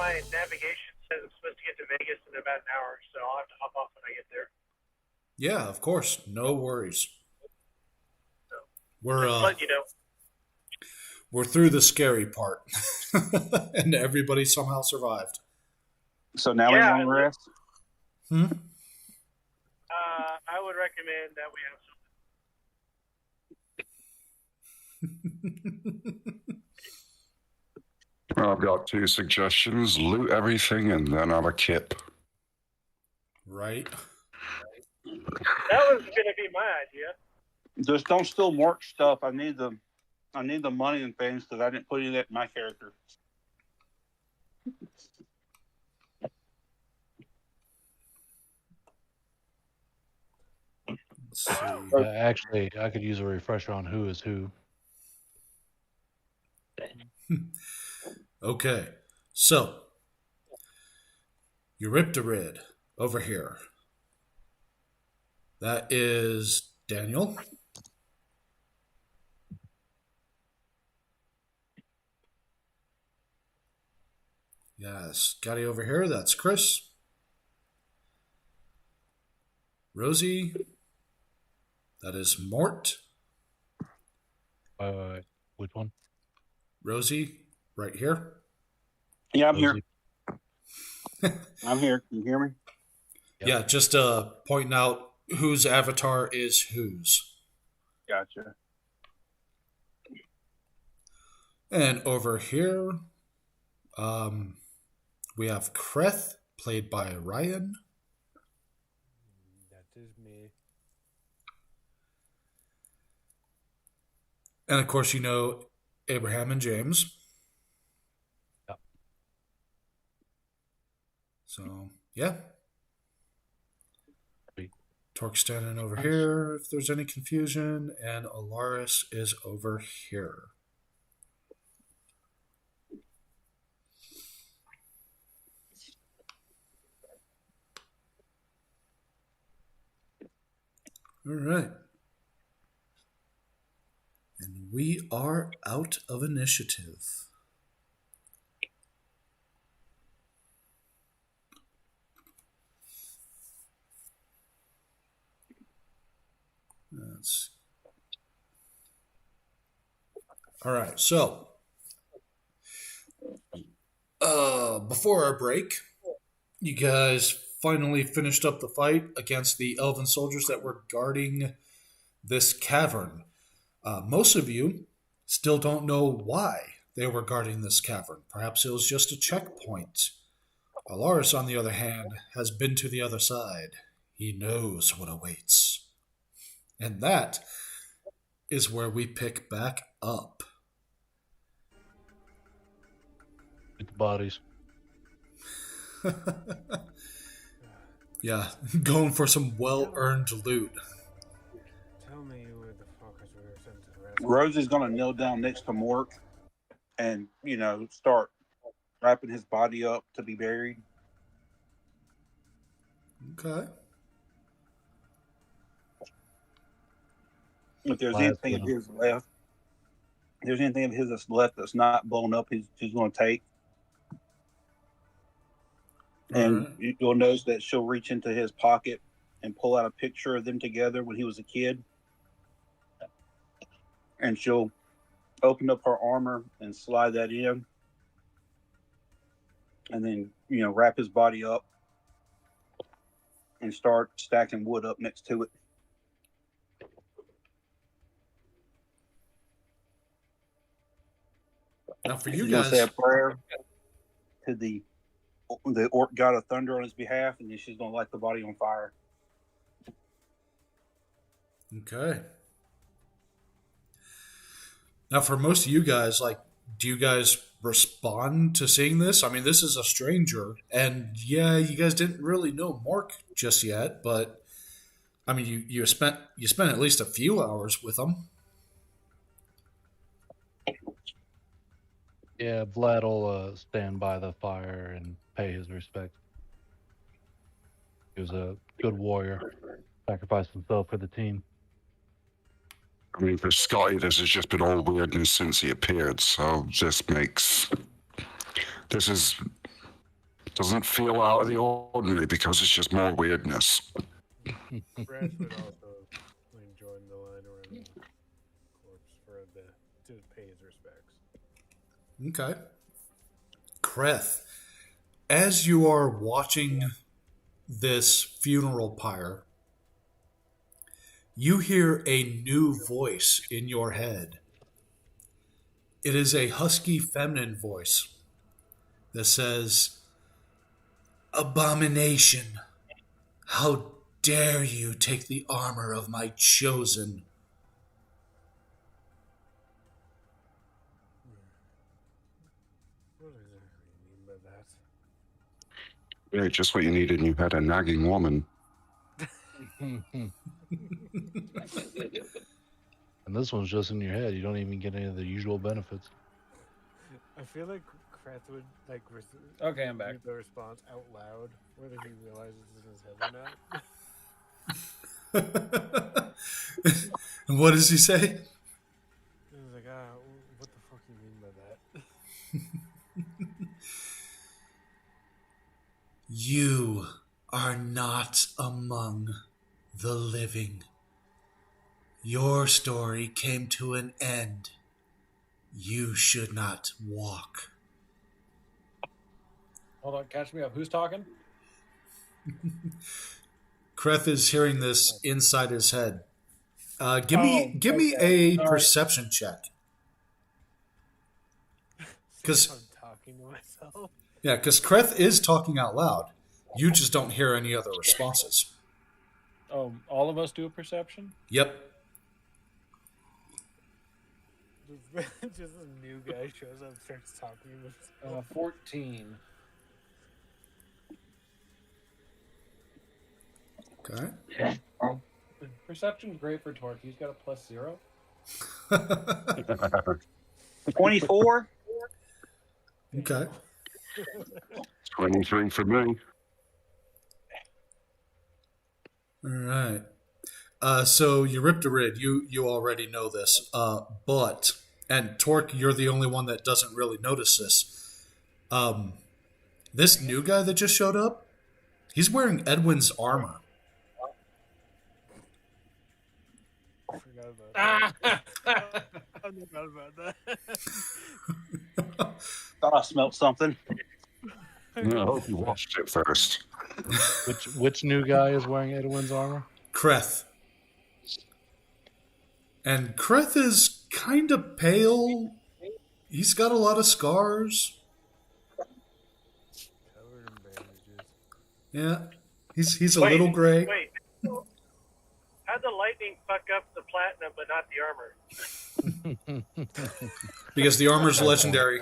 my navigation says I'm supposed to get to Vegas in about an hour, so I'll have to hop off when I get there. Yeah, of course. No worries. So, We're just let you know. we're through the scary part, and everybody somehow survived. So now we Yeah, want to rest? Hmm? I would recommend that we have I've got 2 suggestions. Loot everything and then have a kip. Right. That was going to be my idea. Just don't steal Mark's stuff. I need the money and things because I didn't put any of that in my character. Let's see. Actually, I could use a refresher on who is who. Okay. So, Eurypterid over here. That is Daniel. Yeah, Scotty over here. That's Chris. Rosie. That is Mort. Which one? Rosie, right here. Yeah, I'm Rosie. here. I'm here. Can you hear me? Yep. Yeah, just pointing out whose avatar is whose. Gotcha. And over here, we have Kreth, played by Ryan. That is me. And of course, you know Abraham and James. Yep. So, yeah. Sweet. Torque standing over here if there's any confusion, and Alaris is over here. All right. And we are out of initiative. All right, so before our break, you guys finally finished up the fight against the elven soldiers that were guarding this cavern. Most of you still don't know why they were guarding this cavern. Perhaps it was just a checkpoint. Alaris, on the other hand, has been to the other side. He knows what awaits. And that is where we pick back up. With the bodies. Yeah, going for some well-earned loot. Tell me where the fuckers we were sent to rest. Rosie's gonna kneel down next to Mork and, start wrapping his body up to be buried. Okay. If there's anything of his left, if there's anything of his that's left that's not blown up, he's going to take. And you'll notice that she'll reach into his pocket and pull out a picture of them together when he was a kid. And she'll open up her armor and slide that in. And then, wrap his body up and start stacking wood up next to it. Now, for you She's gonna guys, say a prayer to the orc god of thunder on his behalf, and then she's gonna light the body on fire. okay. Now, for most of you guys, do you guys respond to seeing this? I mean, this is a stranger, and yeah, you guys didn't really know Mark just yet, but I mean, you spent at least a few hours with him. Yeah, Vlad will stand by the fire and pay his respect. He was a good warrior, sacrificed himself for the team. I mean, for Scotty, this has just been all weirdness since he appeared, so this is Doesn't feel out of the ordinary because it's just more weirdness. Brash would also join the line around the corpse to pay his respects. Okay. Kreth, as you are watching this funeral pyre, you hear a new voice in your head. It is a husky feminine voice that says, "Abomination, how dare you take the armor of my chosen?" What exactly do you mean by that? Yeah, just what you needed. You had a nagging woman. And this one's just in your head. You don't even get any of the usual benefits. I feel like Kratz would Okay, I'm back. read the response out loud, whether he realizes it's in his head or not. And what does he say? And he's like, what the fuck you mean by that? You are not among the living. Your story came to an end. You should not walk. Hold on, catch me up. Who's talking? Kreth is hearing this inside his head. Give me okay. a Sorry. perception check. Because I'm talking to myself. yeah, because Kreth is talking out loud. You just don't hear any other responses. Oh, all of us do a perception? Yep. Just a new guy shows up, starts talking to himself. 14. Okay. Perception's great for Torque. He's got a +0. 24. Okay. 23 for me. All right. So Eurypterid, you already know this, but and Torque, you're the only one that doesn't really notice this. This new guy that just showed up, he's wearing Edwin's armor. I forgot about that. I forgot about that. Thought I smelled something. No, I hope you watched it first. Which new guy is wearing Edwin's armor? Kreth. And Kreth is kind of pale. He's got a lot of scars. Covered in bandages. Yeah. He's a little gray. Wait. How'd the lightning fuck up the platinum but not the armor? Because the armor's legendary.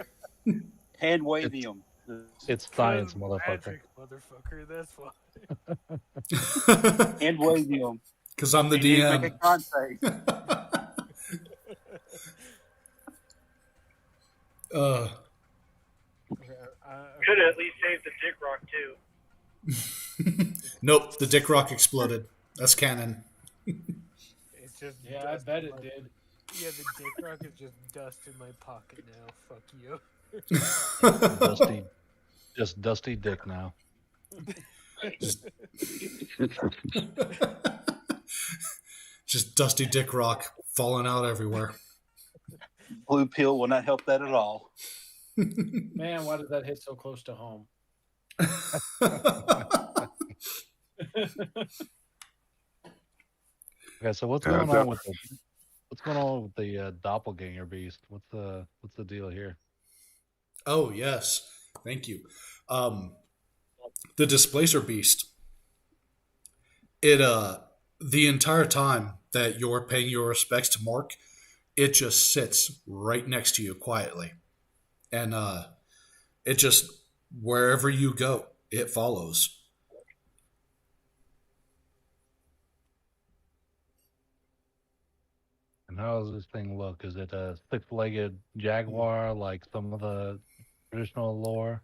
Hand wavium. It's science, motherfucker. Magic, motherfucker, that's why. Hand wavium. Because I'm the You need to make a DM. contact. Could have at least saved the dick rock too. Nope, the dick rock exploded. That's canon. It's just Yeah, I dust bet in it my- did. Yeah, the dick rock is just dust in my pocket now. Fuck you. Just dusty dick now. Just dusty dick rock falling out everywhere. Blue pill will not help that at all. Man, why did that hit so close to home? Okay, so what's going on with the doppelganger beast? What's the deal here? Oh, yes. Thank you. The displacer beast. It the entire time that you're paying your respects to Mark, it just sits right next to you quietly. And it just wherever you go, it follows. And how does this thing look? Is it a six-legged jaguar like some of the traditional lore?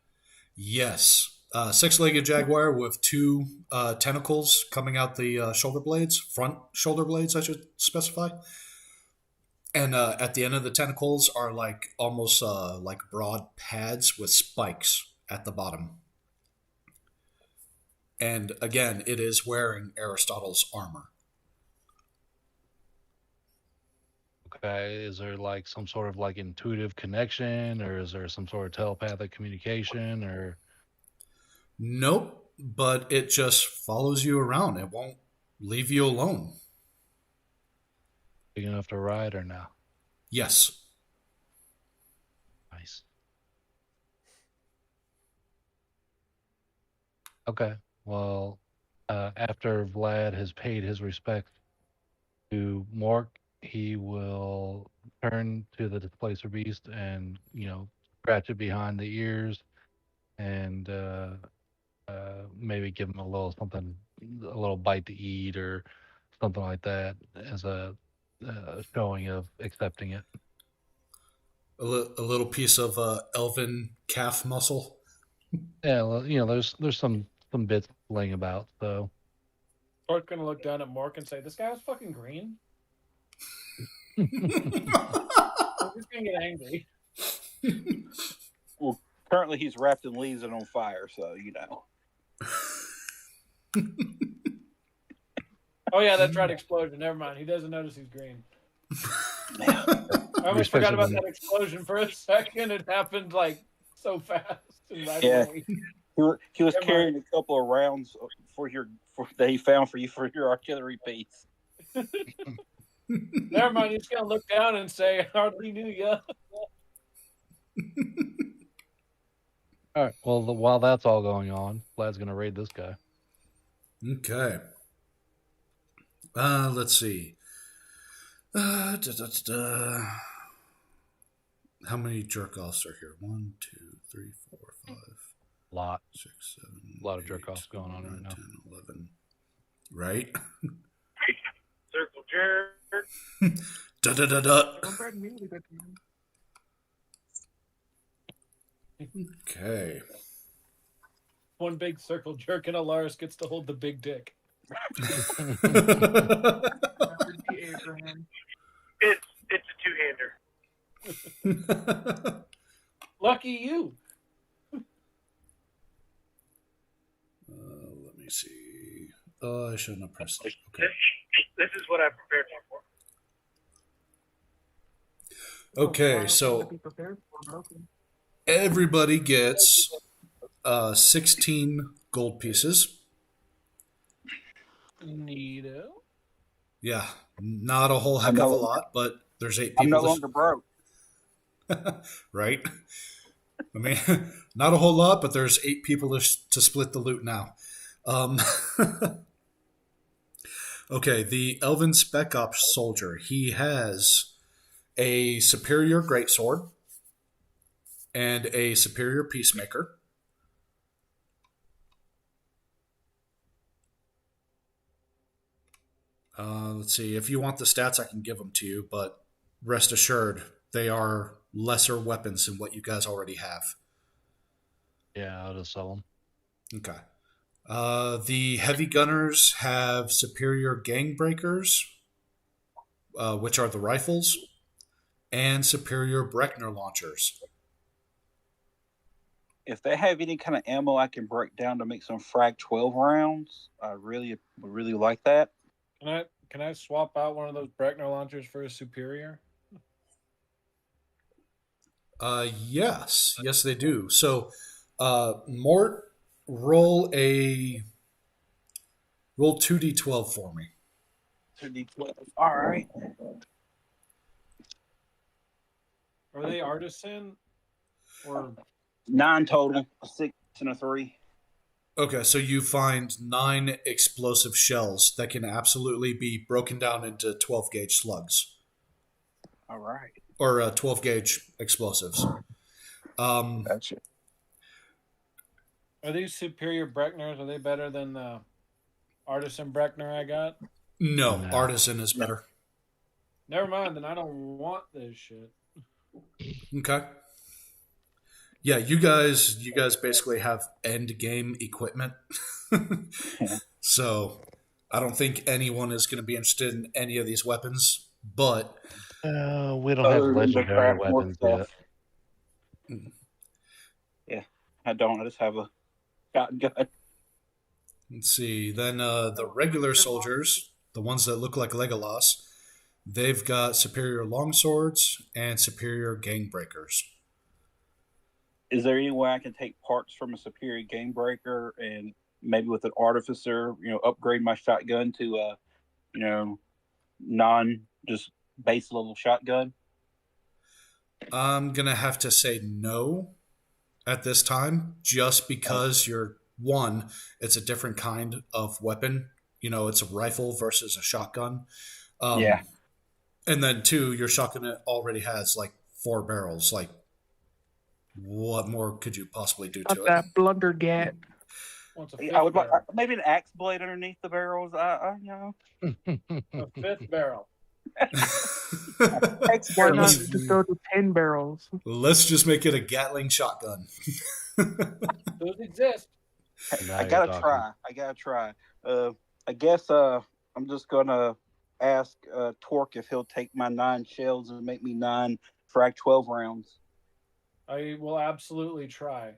Yes. Six-legged jaguar with two tentacles coming out the shoulder blades, front shoulder blades, I should specify. And at the end of the tentacles are like almost like broad pads with spikes at the bottom. And again, it is wearing Aristotle's armor. Okay, is there like some sort of like intuitive connection, or is there some sort of telepathic communication, or Nope, but it just follows you around. It won't leave you alone. big enough to ride, or no? Yes. Nice. Okay. Well, after Vlad has paid his respects to Mork, he will turn to the displacer beast and, scratch it behind the ears and maybe give him a little something, a little bite to eat or something like that as a showing of accepting it. A little piece of elven calf muscle. Yeah, well, there's some bits laying about, so. Tort's gonna look down at Mork and say, "This guy was fucking green." I'm just gonna get angry. Well, currently he's wrapped in leaves and on fire, so Oh yeah, that's right. Explosion. Never mind. He doesn't notice he's green. Man. I almost forgot about that explosion for a second. It happened like so fast and right away. He was carrying a couple of rounds that he found for your artillery piece. Never mind. He's gonna look down and say, "I hardly knew ya." All right. Well, while that's all going on, Vlad's gonna raid this guy. Okay. Let's see. How many jerk-offs are here? 1, 2, 3, 4, 5, Lot. 6, 7, A lot of 8, jerk-offs going on 9, right now. 10, 11. Right? Circle jerk. Da da da da. Okay. One big circle jerk and Alaris gets to hold the big dick. It's a two-hander. Lucky you. Let me see. Oh, I shouldn't have pressed it. Okay. This is what I prepared for. Okay, so everybody gets 16 gold pieces. Neato. Yeah, not a whole heck of a lot, but there's 8 people. I'm no longer broke. Right? I mean, not a whole lot, but there's 8 people to split the loot now. Okay, the Elven Spec Ops soldier. He has a superior greatsword and a superior peacemaker. Let's see. If you want the stats, I can give them to you, but rest assured, they are lesser weapons than what you guys already have. Yeah, I'll just sell them. Okay. The heavy gunners have superior gang breakers, which are the rifles, and superior Breckner launchers. If they have any kind of ammo I can break down to make some frag 12 rounds, I would really like that. Can I swap out one of those Breckner launchers for a superior? Yes, they do. So, Mort, roll 2d12 for me. 2d12. All right. Are they artisan or 9 total, a 6 and a 3. Okay, so you find 9 explosive shells that can absolutely be broken down into 12 gauge slugs. All right. Or 12 gauge explosives. Gotcha. are these superior Breckners? Are they better than the artisan Breckner I got? No, No. artisan is better. Never mind, then I don't want this shit. Okay. Yeah, you guys basically have end game equipment. So I don't think anyone is going to be interested in any of these weapons, but We don't have Other than the legendary craft work weapons yet. stuff. Yeah, I don't. I just have a shotgun. Let's see. Then the regular soldiers, the ones that look like Legolas, they've got superior longswords and superior gangbreakers. Is there any way I can take parts from a superior game breaker and maybe with an artificer, upgrade my shotgun to a, non just base level shotgun? I'm gonna have to say no at this time, just because it's a different kind of weapon. It's a rifle versus a shotgun. Yeah. And then two, your shotgun already has like 4 barrels. Like, what more could you possibly do to it? That blundergat. What's a I fifth would barrel? maybe an axe blade underneath the barrels. A fifth barrel. Why not just go to 10 barrels? Let's just make it a Gatling shotgun. Those exist. I gotta try. I guess I'm just gonna ask Torque if he'll take my 9 shells and make me 9 frag 12 rounds. I will absolutely try.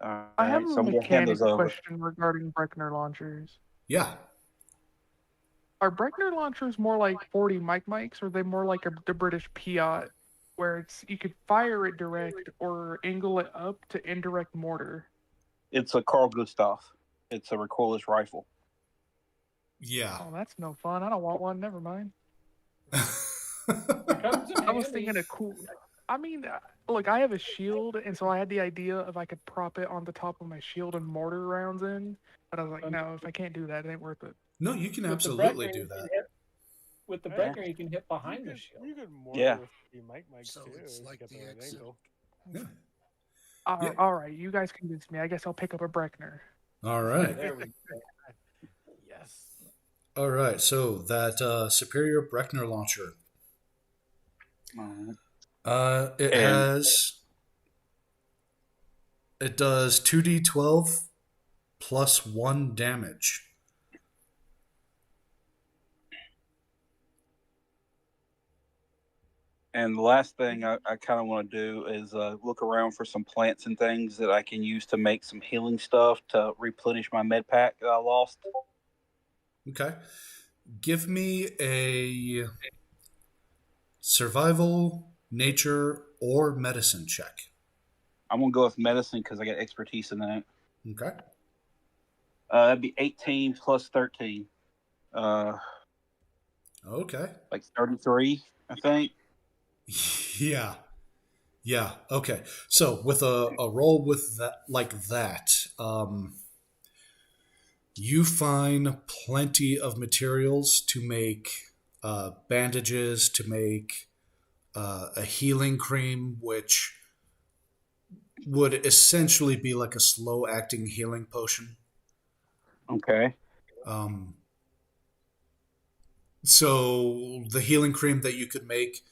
I have a mechanics question regarding Breckner launchers. Yeah. Are Breckner launchers more like 40 mics, or are they more like the British Piat, where you could fire it direct or angle it up to indirect mortar? It's a Carl Gustav. It's a recoilless rifle. Yeah. Oh, that's no fun. I don't want one. Never mind. I was thinking of cool. I mean, look, I have a shield, and so I had the idea if I could prop it on the top of my shield and mortar rounds in. But I was like, no, if I can't do that, it ain't worth it. No, you can absolutely do that. With the Brecker, you can hit behind the shield. You could mortar with the mics So too. it's like get the right exit. angle. Yeah. All right, you guys convinced me. I guess I'll pick up a Breckner. All right. There we go. Yes. All right. So that superior Breckner launcher. It does 2d12 plus 1 damage. And the last thing I kind of want to do is look around for some plants and things that I can use to make some healing stuff to replenish my med pack that I lost. Okay. Give me a survival, nature, or medicine check. I'm going to go with medicine because I got expertise in that. Okay. That'd be 18 plus 13. Okay. Like 33, I think. Yeah. Okay. So with a roll with that you find plenty of materials to make bandages, to make a healing cream, which would essentially be like a slow acting healing potion. Okay. So the healing cream that you could make,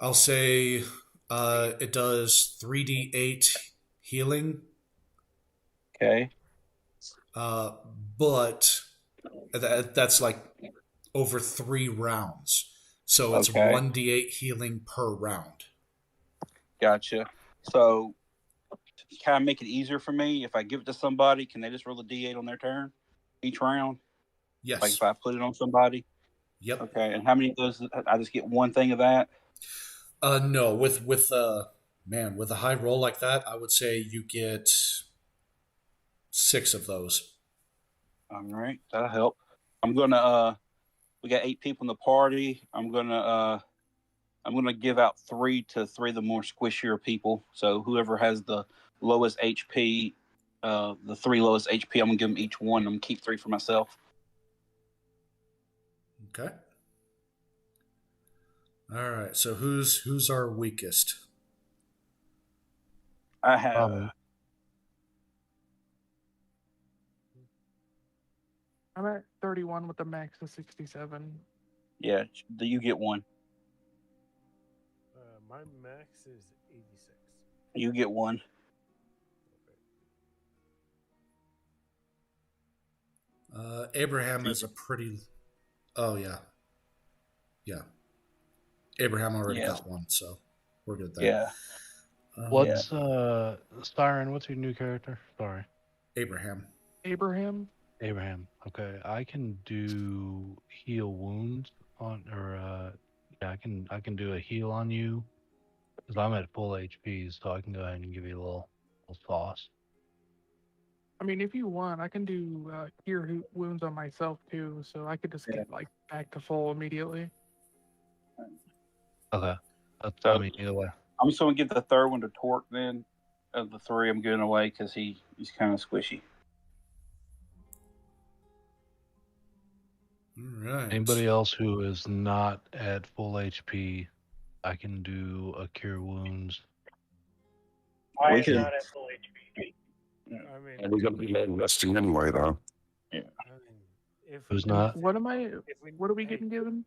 I'll say it does 3d8 healing. Okay. But that's like over 3 rounds. So it's Okay. 1d8 healing per round. Gotcha. So, to kind of make it easier for me, if I give it to somebody, can they just roll a d8 on their turn each round? Yes. Like if I put it on somebody? Yep. Okay. And how many of those? I just get one thing of that? No, with a high roll like that, I would say you get 6 of those. All right. That'll help. I'm going to, we got 8 people in the party. I'm going to give out 3 to 3 of the more squishier people. So whoever has the lowest HP, the 3 lowest HP, I'm going to give them each one. I'm going to keep 3 for myself. Okay. All right. So who's our weakest? I have. I'm at 31 with the max of 67. Yeah, you get 1. My max is 86. You get 1. Abraham is a pretty. Oh yeah. Abraham already got 1, so we're good there. Yeah. What's Siren? What's your new character? Sorry. Abraham. Abraham. Abraham. Okay, I can do heal wounds on, or yeah, I can do a heal on you because I'm at full HP, so I can go ahead and give you a little sauce. I mean, if you want, I can do cure wounds on myself too, so I could just get like back to full immediately. Okay, that's So- I mean either way. I'm just gonna give the third one to Torque then. Of the three, I'm giving away because he's kind of squishy. All right. Anybody else who is not at full HP, I can do a cure wounds. I We am can- not at full HP. I mean, And we're going to be long resting anyway, though. I mean, if Who's if- not? What am I? If we, What are we hey, getting given?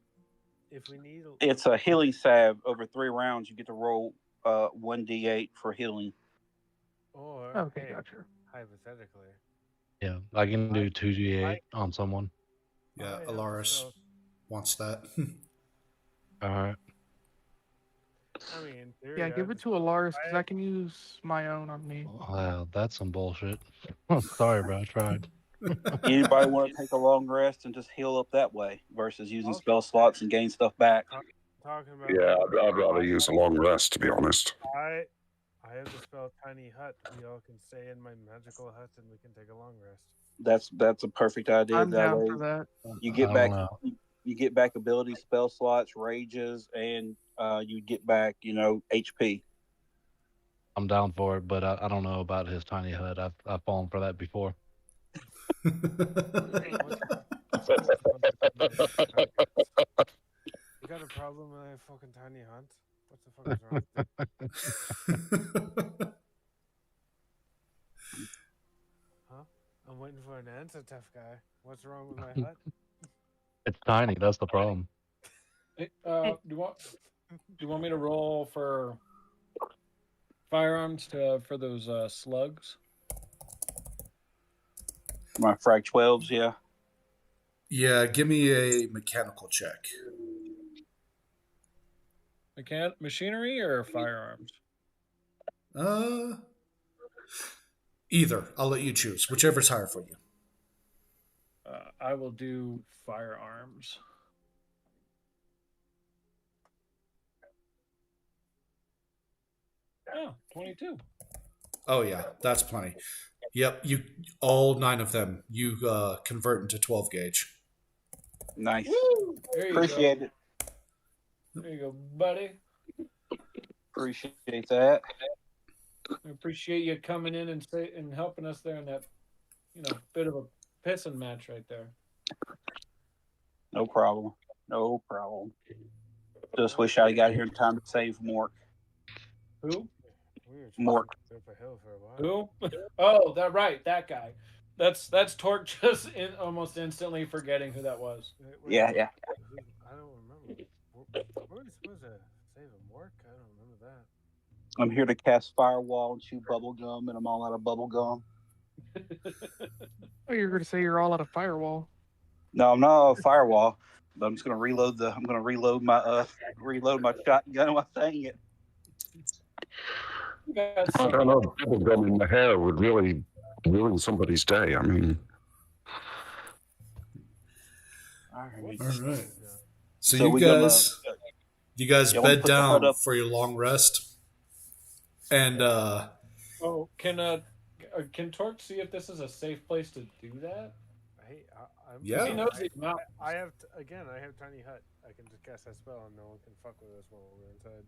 If we need, It's a healing salve over 3 rounds. You get to roll 1d8 for healing. or Okay, hey, gotcha. hypothetically, Yeah, I can do 2d8 on someone. Yeah, I have Alaris myself- wants that. All right. I mean, in theory, Yeah, give it to Alaris because I- I can use my own on me. Wow, that's some bullshit. Sorry, bro. I tried. Anybody want to take a long rest and just heal up that way versus using spell slots and gain stuff back? talking about. Yeah, I'd rather use a long rest, to be honest. I have the spell Tiny Hut. We all can stay in my magical hut and we can take a long rest. That's a perfect idea. I'm that down way for that. you get I back don't know. you get back ability, spell slots, rages, and you get back HP. I'm down for it, but I don't know about his tiny hut. I've fallen for that before. You got a problem with a fucking tiny hut? What the fuck is wrong with you? Huh? I'm waiting for an answer, tough guy. What's wrong with my hut? It's tiny. That's the problem. Hey, do you want me to roll for firearms for those slugs? My frag 12s, yeah. Yeah, give me a mechanical check. Machinery or firearms? Either. I'll let you choose. Whichever's higher for you. I will do firearms. Oh, 22. Oh yeah, that's plenty. Yep, you all 9 of them. You convert into 12 gauge. Nice. Woo! There you Appreciate go. it. There you go, buddy. Appreciate that. I appreciate you coming in and helping us there in that, bit of a pissing match right there. No problem. No problem. Just wish I got here in time to save Mork. Who? We were Mork. up a hill for a while. Who? Oh, that guy. That's Torque just almost instantly forgetting who that was. Wait, Yeah. I don't remember. What was that? Save a Mork? I don't remember that. I'm here to cast Firewall and chew bubble gum, and I'm all out of bubble gum. Oh, you're going to say you're all out of firewall. No, I'm not a Firewall, but I'm just gonna reload my shotgun while saying it. I don't know. Bubble gum in the hair would really ruin somebody's day. I mean, All right. All right. So, So you we gonna- guys Yeah, we'll bed put the hut down up. for your long rest. And Oh, can Torque see if this is a safe place to do that? I'm Yeah. He knows he's not. I have Tiny Hut. I can just cast that spell and no one can fuck with us while we're inside.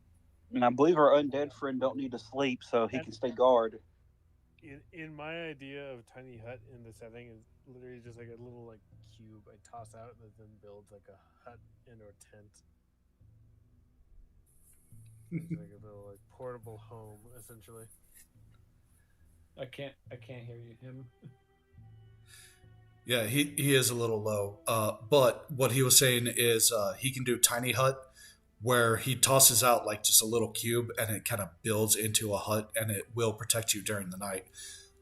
And I believe our undead friend don't need to sleep, so he can stay guard. In my idea of Tiny Hut in the setting is literally just like a little like cube I toss out that then builds like a hut and or tent. It's like a little like portable home essentially. I can't hear him. yeah, he is a little low. But what he was saying is he can do tiny hut where he tosses out like just a little cube and it kind of builds into a hut and it will protect you during the night.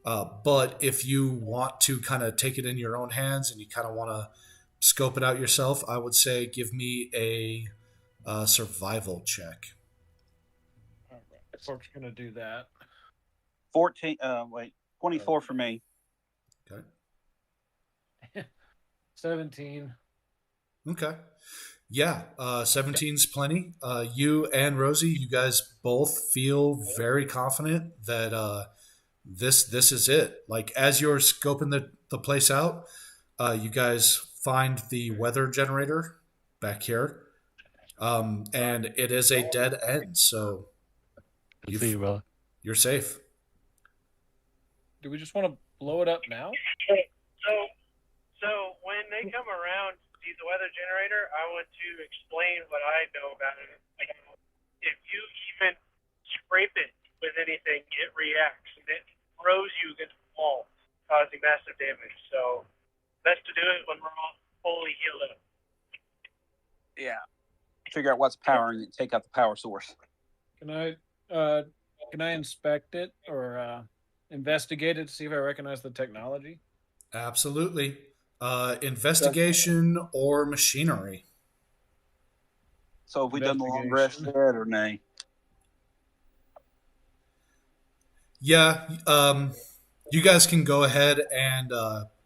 But if you want to kind of take it in your own hands and you kind of want to scope it out yourself, I would say give me a survival check. Torque's gonna do that. 24 for me. Okay. 17. Okay. Yeah, 17's plenty. You and Rosie, you guys both feel very confident that this is it. Like as you're scoping the place out, you guys find the weather generator back here, and it is a dead end. So Good to see you, brother. you're safe. Do we just want to blow it up now? So when they come around to see the weather generator, I want to explain what I know about it. Like, if you even scrape it with anything, it reacts and it throws you against the wall, causing massive damage. So best to do it when we're all fully healed up. Yeah. Figure out what's powering it. Take out the power source. Can I inspect it or investigate it to see if I recognize the technology? Absolutely. Investigation or machinery. So have we done the long rest yet or nay? Yeah, you guys can go ahead and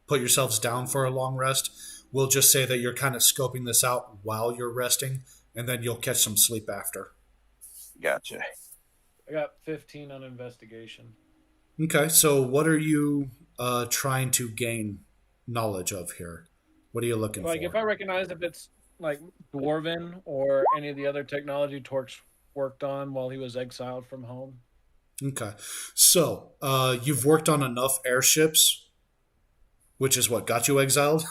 put yourselves down for a long rest. We'll just say that you're kind of scoping this out while you're resting, and then you'll catch some sleep after. Gotcha. I got 15 on investigation. Okay, so what are you trying to gain knowledge of here? What are you looking Like, for? if I recognize if it's like Dwarven or any of the other technology Torch worked on while he was exiled from home. Okay, so you've worked on enough airships, which is what got you exiled,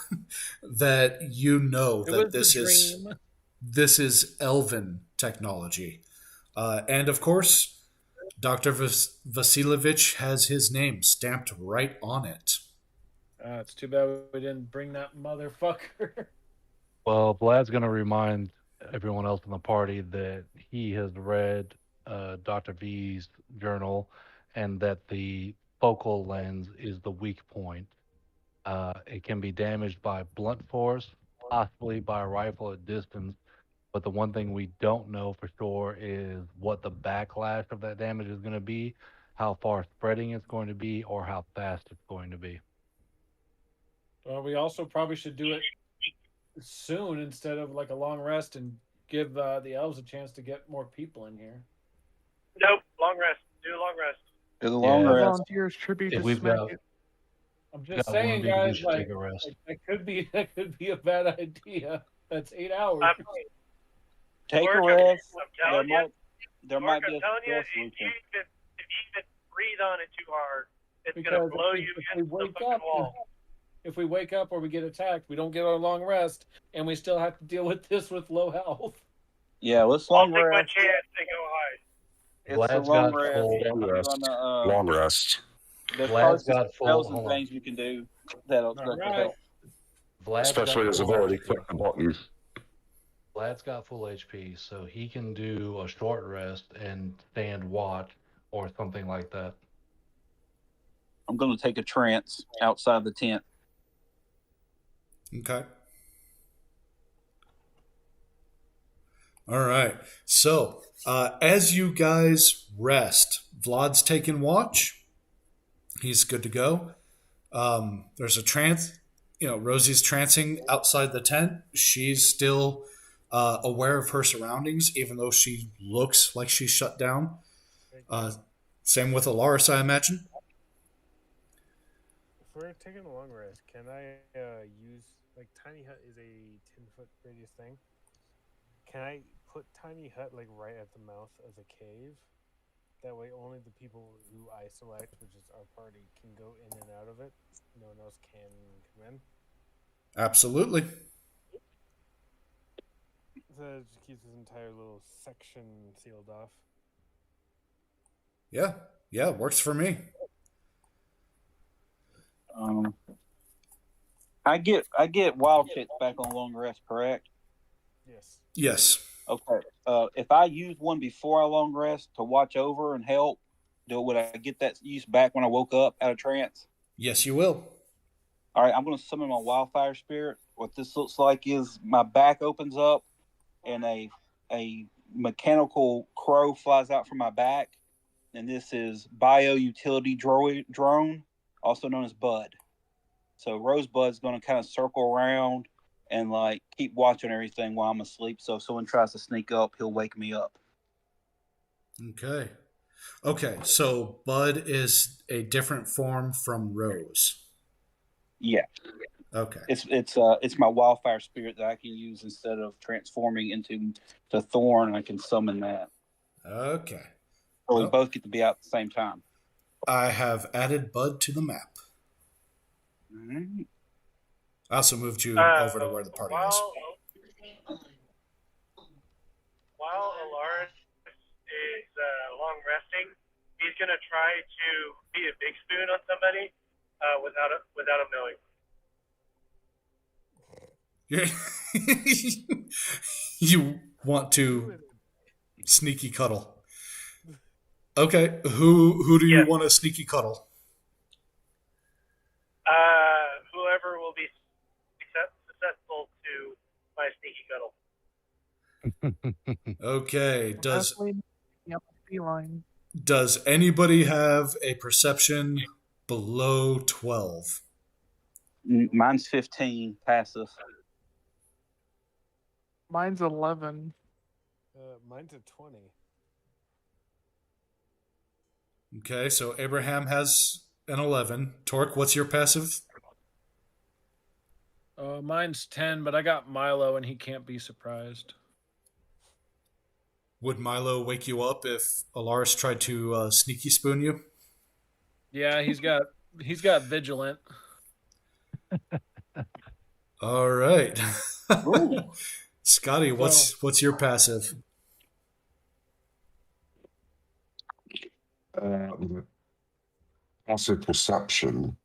that you know that this is Elven technology, and of course, Dr. Vasilevich has his name stamped right on it. It's too bad we didn't bring that motherfucker. Well, Vlad's going to remind everyone else in the party that he has read Dr. V's journal and that the focal lens is the weak point. It can be damaged by blunt force, possibly by a rifle at distance, but the one thing we don't know for sure is what the backlash of that damage is going to be, how far spreading it's going to be, or how fast it's going to be. Well, we also probably should do it soon instead of like a long rest and give the elves a chance to get more people in here. Nope, long rest. Do a long rest. Do the long rest. Volunteers tribute to We've smack got, it. I'm just got saying, one, guys. we should Like take a rest. that could be a bad idea. That's 8 hours. Take a Mark, rest. I'm telling you. There Mark, might be I'm telling you, stress if you weekend. even breathe on it too hard, it's Because gonna blow if you we against the wake fucking up, wall. if we wake up or we get attacked, we don't get our long rest, and we still have to deal with this with low health. Yeah, let's I'll long take my rest. chance and go hide. It's Vlad's a long got rest. full- I'm gonna, Long rest. there's Vlad's probably got full. spells and Hold on. things you can do that'll Right. help. Vlad's Especially got as I've full already HP. clicked the button. Vlad's got full HP, so he can do a short rest and stand watch or something like that. I'm gonna take a trance outside the tent. Okay. All right. So, as you guys rest, Vlad's taking watch. He's good to go. There's a trance. Rosie's trancing outside the tent. She's still aware of her surroundings, even though she looks like she's shut down. Same with Alaris, I imagine. If we're taking a long rest, can I use, like, Tiny Hut is a 10-foot radius thing. Can I put Tiny Hut like right at the mouth of the cave? That way only the people who I select, which is our party, can go in and out of it. No one else can come in. Absolutely. So that just keeps this entire little section sealed off. Yeah, works for me. I get wild kicks back on long rest, correct? Yes. Yes. Okay. If I use one before I long rest to watch over and help, would I get that use back when I woke up out of trance? Yes, you will. All right, I'm going to summon my wildfire spirit. What this looks like is my back opens up and a mechanical crow flies out from my back. And this is Bio Utility Drone, also known as Bud. So Rosebud's going to kind of circle around and like keep watching everything while I'm asleep. So if someone tries to sneak up, he'll wake me up. Okay. Okay, so Bud is a different form from Rose. Yeah. Okay. It's my wildfire spirit that I can use instead of transforming into the thorn. I can summon that. Okay. So we both get to be out at the same time. I have added Bud to the map. Mm-hmm. I also moved you over to where the party is. While Alaris is long resting, he's gonna try to be a big spoon on somebody without him knowing. You want to sneaky cuddle. Okay, who do you want to sneaky cuddle? Whoever will be successful to my sneaky cuddle. Okay, feline. Does anybody have a perception below 12? Mine's 15 passive. Mine's 11. Mine's a 20. Okay, so Abraham has an 11. Torque, what's your passive? Mine's 10, but I got Milo, and he can't be surprised. Would Milo wake you up if Alaris tried to sneaky spoon you? Yeah, he's got vigilant. All right. Scotty, what's your passive? Passive perception.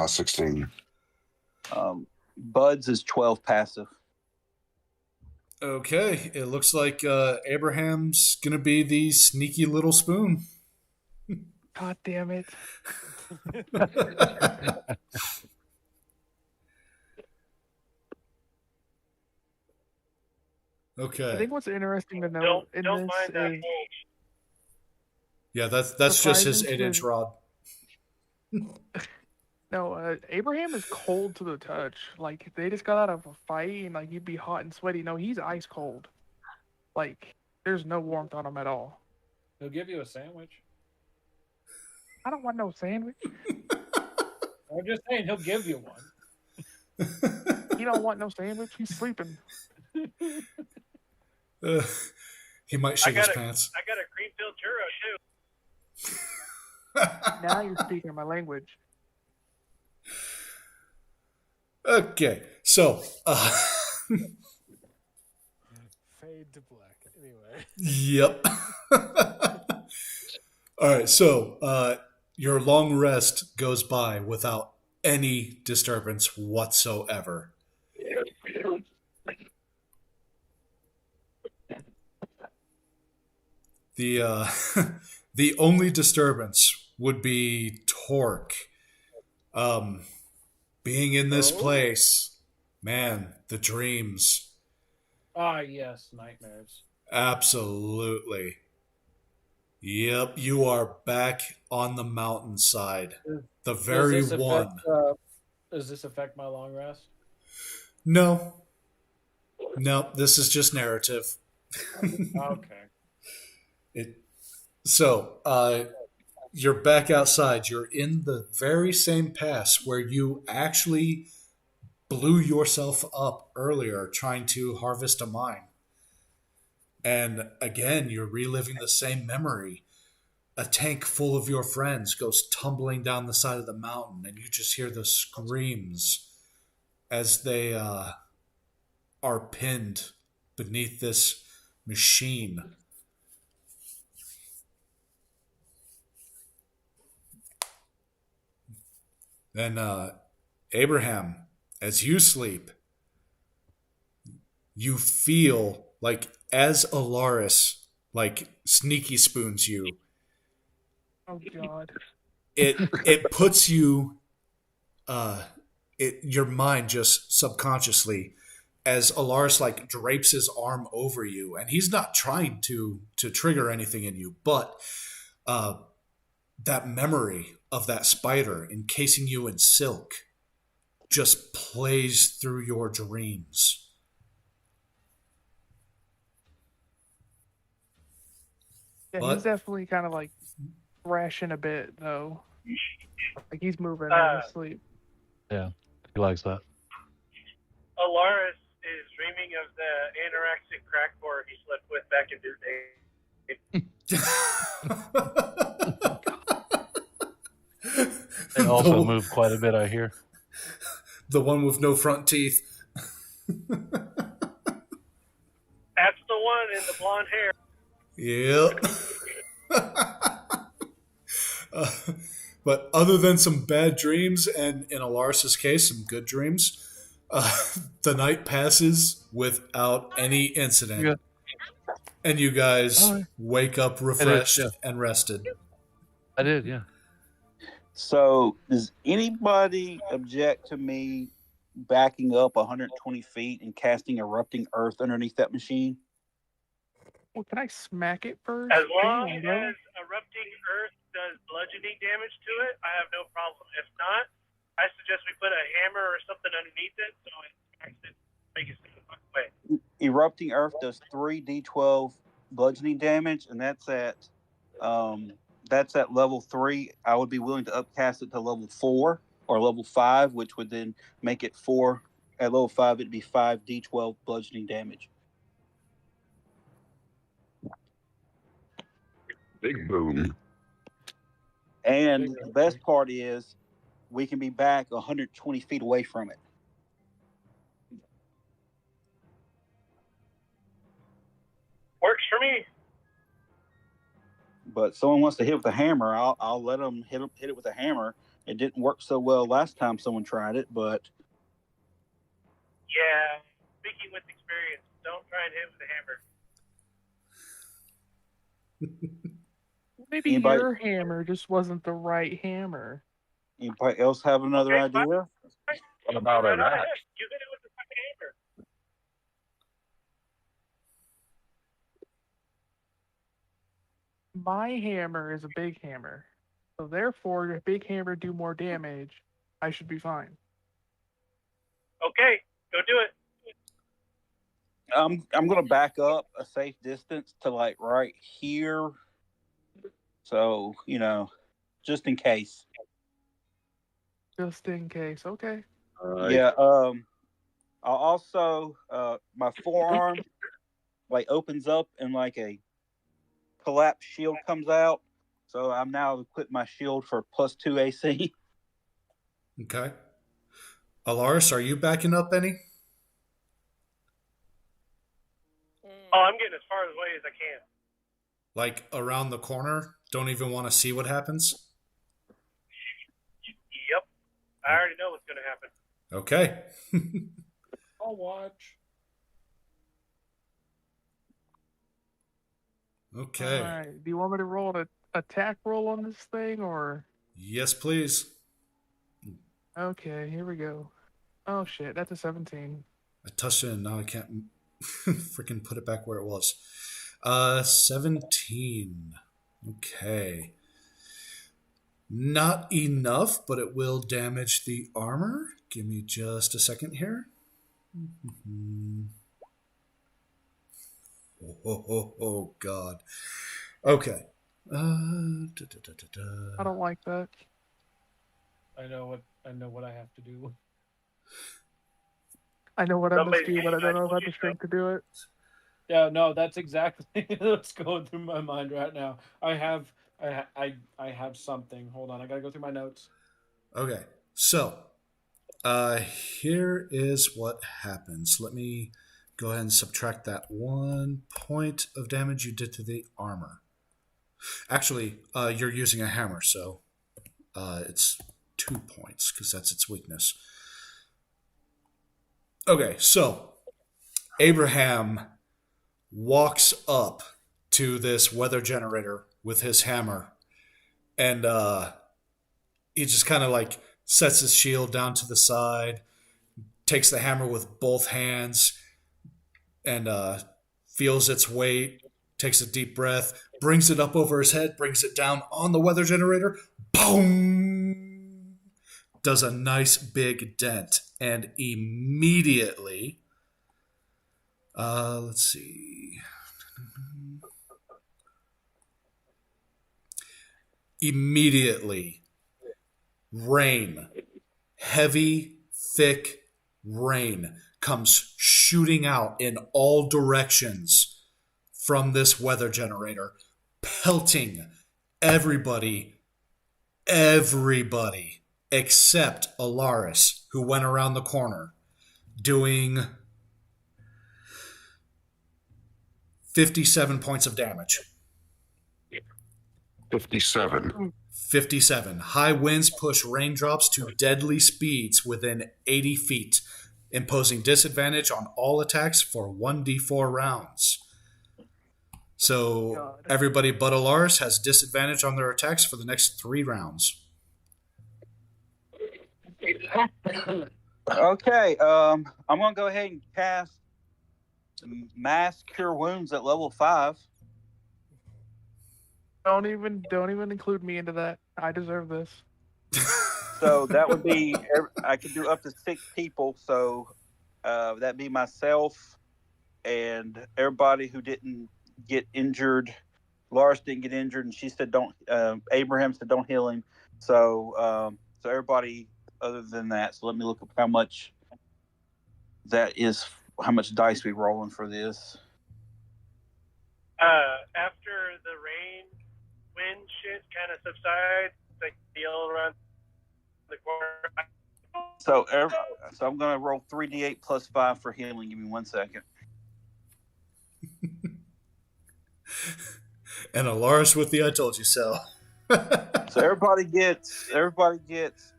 16. Bud's is 12 passive. Okay, it looks like Abraham's gonna be the sneaky little spoon. God damn it. Okay. I think what's interesting to know in don't this mind that is... Yeah, that's just his 8-inch rod. No, Abraham is cold to the touch. Like, they just got out of a fight, and, like, you'd be hot and sweaty. No, he's ice cold. Like, there's no warmth on him at all. He'll give you a sandwich. I don't want no sandwich. I'm just saying, he'll give you one. He don't want no sandwich. He's sleeping. He might shit his pants. I got a cream-filled churro, too. Now you're speaking my language. Okay, so Fade to black. Anyway. Yep. All right, so your long rest goes by without any disturbance whatsoever. The only disturbance would be Torque. Being in this place, man, the dreams. Ah, yes, nightmares. Absolutely. Yep, you are back on the mountainside. The very one. Does this affect my long rest? No. No, this is just narrative. Okay. You're back outside. You're in the very same pass where you actually blew yourself up earlier trying to harvest a mine. And again, you're reliving the same memory. A tank full of your friends goes tumbling down the side of the mountain, and you just hear the screams as they are pinned beneath this machine. Then Abraham, as you sleep, you feel like as Alaris like sneaky spoons you. Oh God! It puts you, your mind just subconsciously, as Alaris like drapes his arm over you, and he's not trying to trigger anything in you, but that memory of that spider encasing you in silk just plays through your dreams. Yeah, But- he's definitely kind of like thrashing a bit though. Like he's moving in his sleep. Yeah, he likes that. Alaris is dreaming of the anorexic crack whore he slept with back in his day. They also move quite a bit, I hear. The one with no front teeth. That's the one in the blonde hair. Yep. But other than some bad dreams, and in Alaris's case, some good dreams, the night passes without any incident. Yeah. And you guys All right. wake up refreshed yeah. and rested. I did, yeah. So, does anybody object to me backing up 120 feet and casting Erupting Earth underneath that machine? Well, can I smack it first? As long Damn, as bro. erupting earth does bludgeoning damage to it, I have no problem. If not, I suggest we put a hammer or something underneath it so it smacks it, make it stay the fuck away. Erupting Earth does 3d12 bludgeoning damage, and that's at level 3. I would be willing to upcast it to level 4 or level 5, which would then make it 4. At level 5, it'd be 5d12 bludgeoning damage. Big boom. And the best part is we can be back 120 feet away from it. Works for me. But someone wants to hit with a hammer, I'll let them hit it with a hammer. It didn't work so well last time someone tried it, but Yeah, speaking with experience, don't try and hit with a hammer. Maybe Anybody- your hammer just wasn't the right hammer. anybody else have another Okay, idea? What about Right an on axe? ahead. You hit it with the fucking hammer. My hammer is a big hammer. So therefore, if big hammer do more damage, I should be fine. Okay, go do it. I'm gonna back up a safe distance to like right here. So, just in case. Just in case. Okay. Yeah, I'll also my forearm like opens up and like a collapsed shield comes out. So I'm now equipped my shield for +2 AC. Okay. Alaris, are you backing up any? Oh, I'm getting as far away as I can. Like around the corner? Don't even want to see what happens? Yep. I already know what's going to happen. Okay. I'll watch. Okay. All right. Do you want me to roll an attack roll on this thing, or? Yes, please. Okay, here we go. Oh shit, that's a 17. I touched it and now I can't freaking put it back where it was. 17. Okay. Not enough, but it will damage the armor. Give me just a second here. Oh, God. Okay. I don't like that. I know what I have to do. I know what I must Somebody- do, but I don't know if I have the strength to do it. Yeah, no, that's exactly what's going through my mind right now. I have something. Hold on, I gotta go through my notes. Okay. So, here is what happens. Let me go ahead and subtract that 1 point of damage you did to the armor. Actually, you're using a hammer, so it's 2 points because that's its weakness. Okay, so Abraham walks up to this weather generator with his hammer, and he just kind of like sets his shield down to the side, takes the hammer with both hands, and feels its weight, takes a deep breath, brings it up over his head, brings it down on the weather generator, boom! does a nice big dent, and immediately, let's see. Immediately, rain, heavy, thick rain comes shooting out in all directions from this weather generator, pelting everybody except Alaris, who went around the corner, doing 57 points of damage. 57. 57. High winds push raindrops to deadly speeds within 80 feet, imposing disadvantage on all attacks for 1d4 rounds. So God. everybody but Alaris has disadvantage on their attacks for the next 3 rounds. Okay, I'm gonna go ahead and cast Mass Cure Wounds at level 5. Don't even include me into that. I deserve this. So that would be I could do up to 6 people. So that'd be myself and everybody who didn't get injured. Lars didn't get injured, and she said don't. Abraham said don't heal him. So everybody other than that. So let me look up how much that is. How much dice we rolling for this? After the rain, wind shit kind of subsides, like deal around the corner. So I'm gonna roll 3d8 plus 5 for healing. Give me 1 second. And Alaris with the I told you so. So everybody gets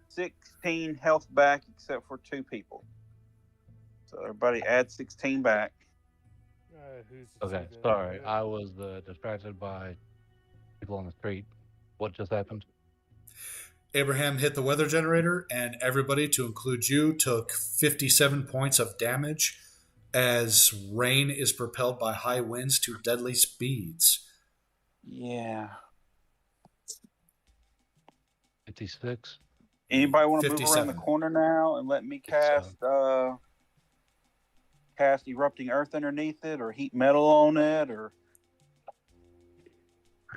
16 health back except for 2 people. So everybody add 16 back. Who's the Okay, two that- sorry. I was distracted by people on the street. What just happened? Abraham hit the weather generator, and everybody, to include you, took 57 points of damage as rain is propelled by high winds to deadly speeds. Yeah. 56. Anybody want to move around 57. the corner now and let me cast erupting earth underneath it, or heat metal on it, or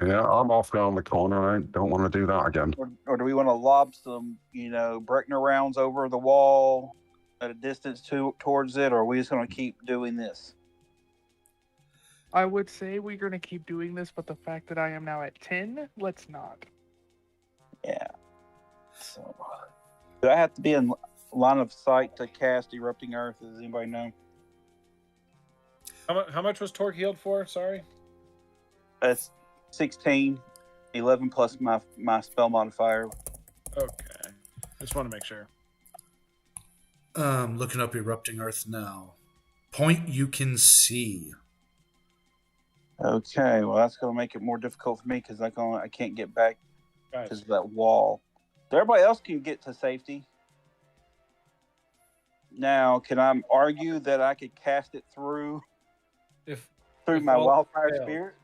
Yeah, I'm off down the corner. I don't want to do that again. or do we want to lob some, Breckner rounds over the wall at a distance towards it, or are we just going to keep doing this? I would say we're gonna keep doing this, but the fact that I am now at 10, let's not. Yeah. So, do I have to be in line of sight to cast erupting earth? Does anybody know? How much was Torque healed for? Sorry. That's 16, 11 plus my spell modifier. Okay. Just want to make sure. Looking up erupting earth now. Point you can see. Okay, well that's going to make it more difficult for me because I can't get back because of that wall. So everybody else can get to safety. Now, can I argue that I could cast it through If my all wildfire fails. spirit?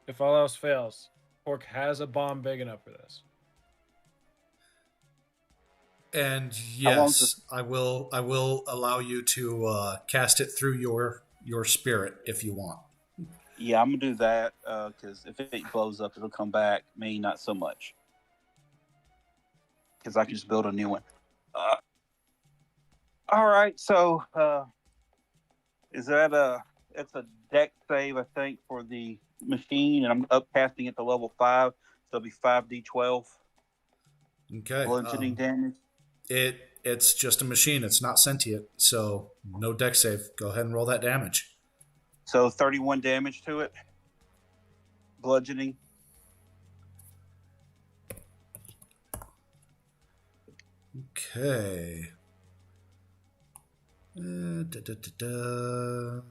If all else fails, Torque has a bomb big enough for this. And How long yes, I will allow you to cast it through your spirit if you want. Yeah, I'm gonna do that because if it blows up, it'll come back. Me, not so much, because I can just build a new one. All right, so is that it's a deck save, I think, for the machine, and I'm upcasting it to level 5, so it'll be 5d12 Okay. bludgeoning damage. It's just a machine. It's not sentient, so no deck save. Go ahead and roll that damage. So 31 damage to it, bludgeoning. Okay. Da, da, da, da.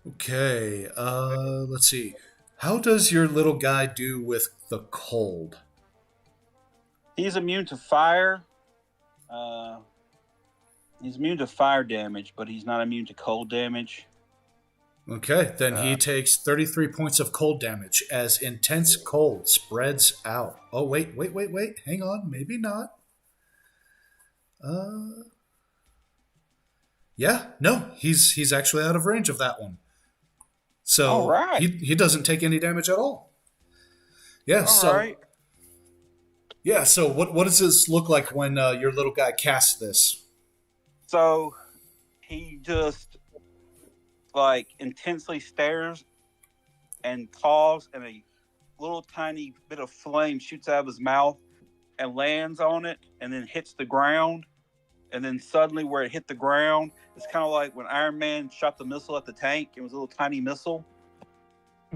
Okay, let's see. How does your little guy do with the cold? He's immune to fire, He's immune to fire damage, but he's not immune to cold damage. Okay, then he takes 33 points of cold damage as intense cold spreads out. Oh, wait. Hang on. Maybe not. Yeah, no, he's actually out of range of that one. So all right. he doesn't take any damage at all. Yeah, so what does this look like when your little guy casts this? So he just like intensely stares and calls, and a little tiny bit of flame shoots out of his mouth and lands on it and then hits the ground. And then suddenly where it hit the ground, it's kind of like when Iron Man shot the missile at the tank. It was a little tiny missile.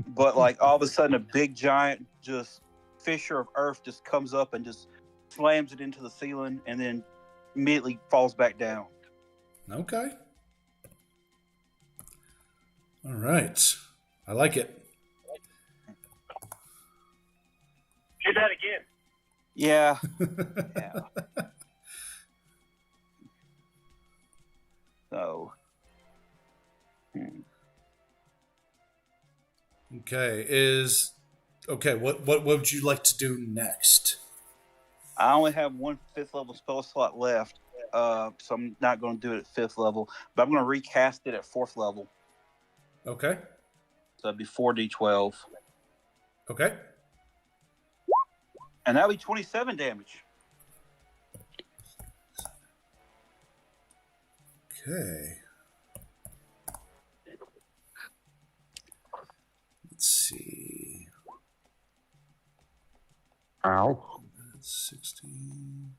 But like all of a sudden a big giant just fissure of earth just comes up and just slams it into the ceiling and then immediately falls back down. Okay. All right. I like it. Do that again. Yeah. So. Okay. What would you like to do next? I only have one 5th level spell slot left, so I'm not going to do it at 5th level, but I'm going to recast it at 4th level. Okay. So it'd be 4d12. Okay. And that'll be 27 damage. Okay. Let's see. Ow. 16.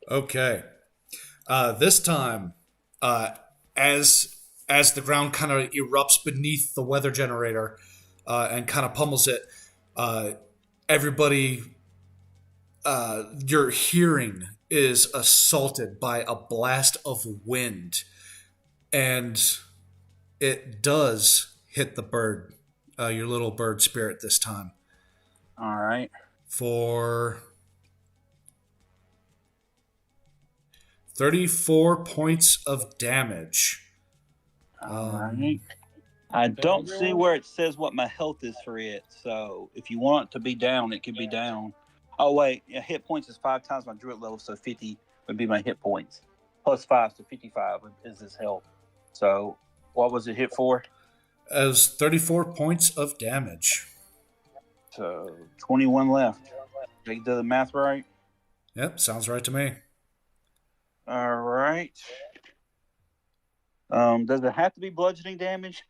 Okay. This time, as the ground kind of erupts beneath the weather generator and kind of pummels it, everybody, your hearing is assaulted by a blast of wind, and it does hit the bird, your little bird spirit this time. All right. For 34 points of damage. All right. I don't see where it says what my health is for it, so if you want it to be down, it can be down. Oh, wait. Yeah, hit points is 5 times my druid level, so 50 would be my hit points. Plus 5, so 55 is his health. So what was it hit for? As 34 points of damage. So 21 left. Did I do the math right? Yep, sounds right to me. All right. Does it have to be bludgeoning damage?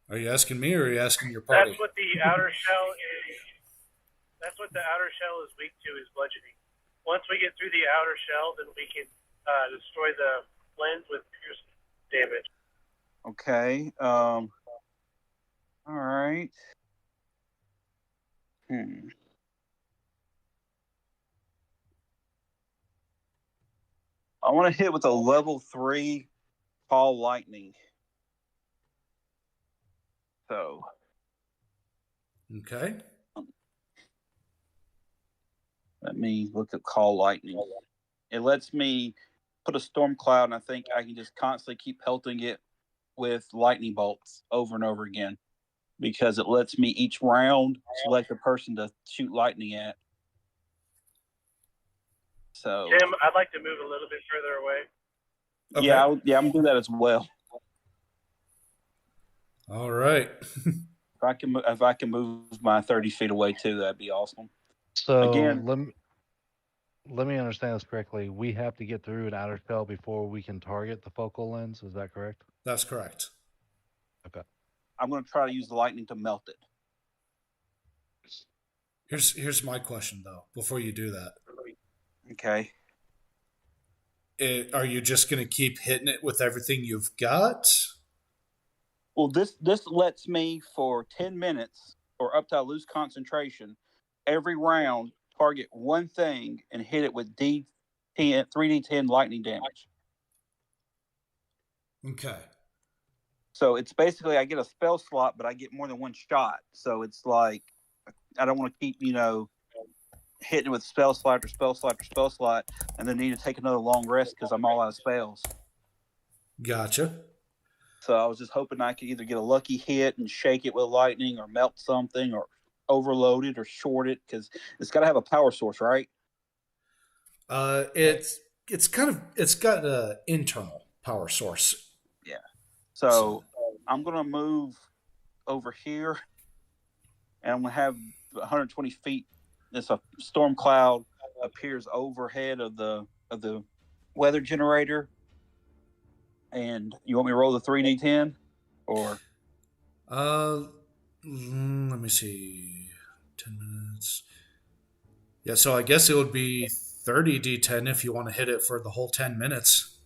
Are you asking me or are you asking your party? That's what the outer shell is. That's what the outer shell is weak to, is bludgeoning. Once we get through the outer shell, then we can destroy the lens with piercing damage. Okay. All right. I want to hit with a level 3 Call Lightning. So. Okay. Let me look at Call Lightning. It lets me put a storm cloud, and I think I can just constantly keep pelting it with lightning bolts over and over again, because it lets me each round select a person to shoot lightning at. So, Tim, I'd like to move a little bit further away. Okay. Yeah, I'm gonna do that as well. All right. If I can move my 30 feet away too, that'd be awesome. So Again, let me understand this correctly. We have to get through an outer shell before we can target the focal lens. Is that correct? That's correct. Okay. I'm going to try to use the lightning to melt it. Here's my question though. Before you do that, Okay. Are you just going to keep hitting it with everything you've got? Well, this lets me for 10 minutes or up to I lose concentration every round target one thing and hit it with 3d10 lightning damage. Okay. So it's basically I get a spell slot, but I get more than one shot. So it's like I don't want to keep hitting with spell slot or spell slot or spell slot, and then need to take another long rest because I'm all out of spells. Gotcha. So I was just hoping I could either get a lucky hit and shake it with lightning, or melt something, or overload it, or short it, because it's got to have a power source, right? It's got an internal power source. Yeah. So I'm gonna move over here, and I'm gonna have 120 feet. This a storm cloud appears overhead of the weather generator. And you want me to roll the 3d10, or? Let me see. 10 minutes. Yeah, so I guess it would be 30d10 if you want to hit it for the whole 10 minutes.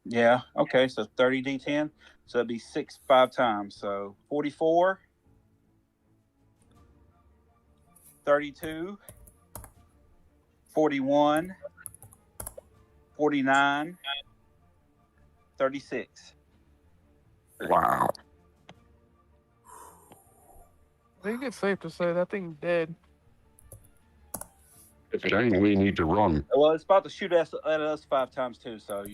Yeah. Okay. So 30d10. So that'd be 5 times. So 44, 32, 41, 49, 36. Wow. I think it's safe to say that thing's dead. If it ain't, we need to run. Well, it's about to shoot at us 5 times too. So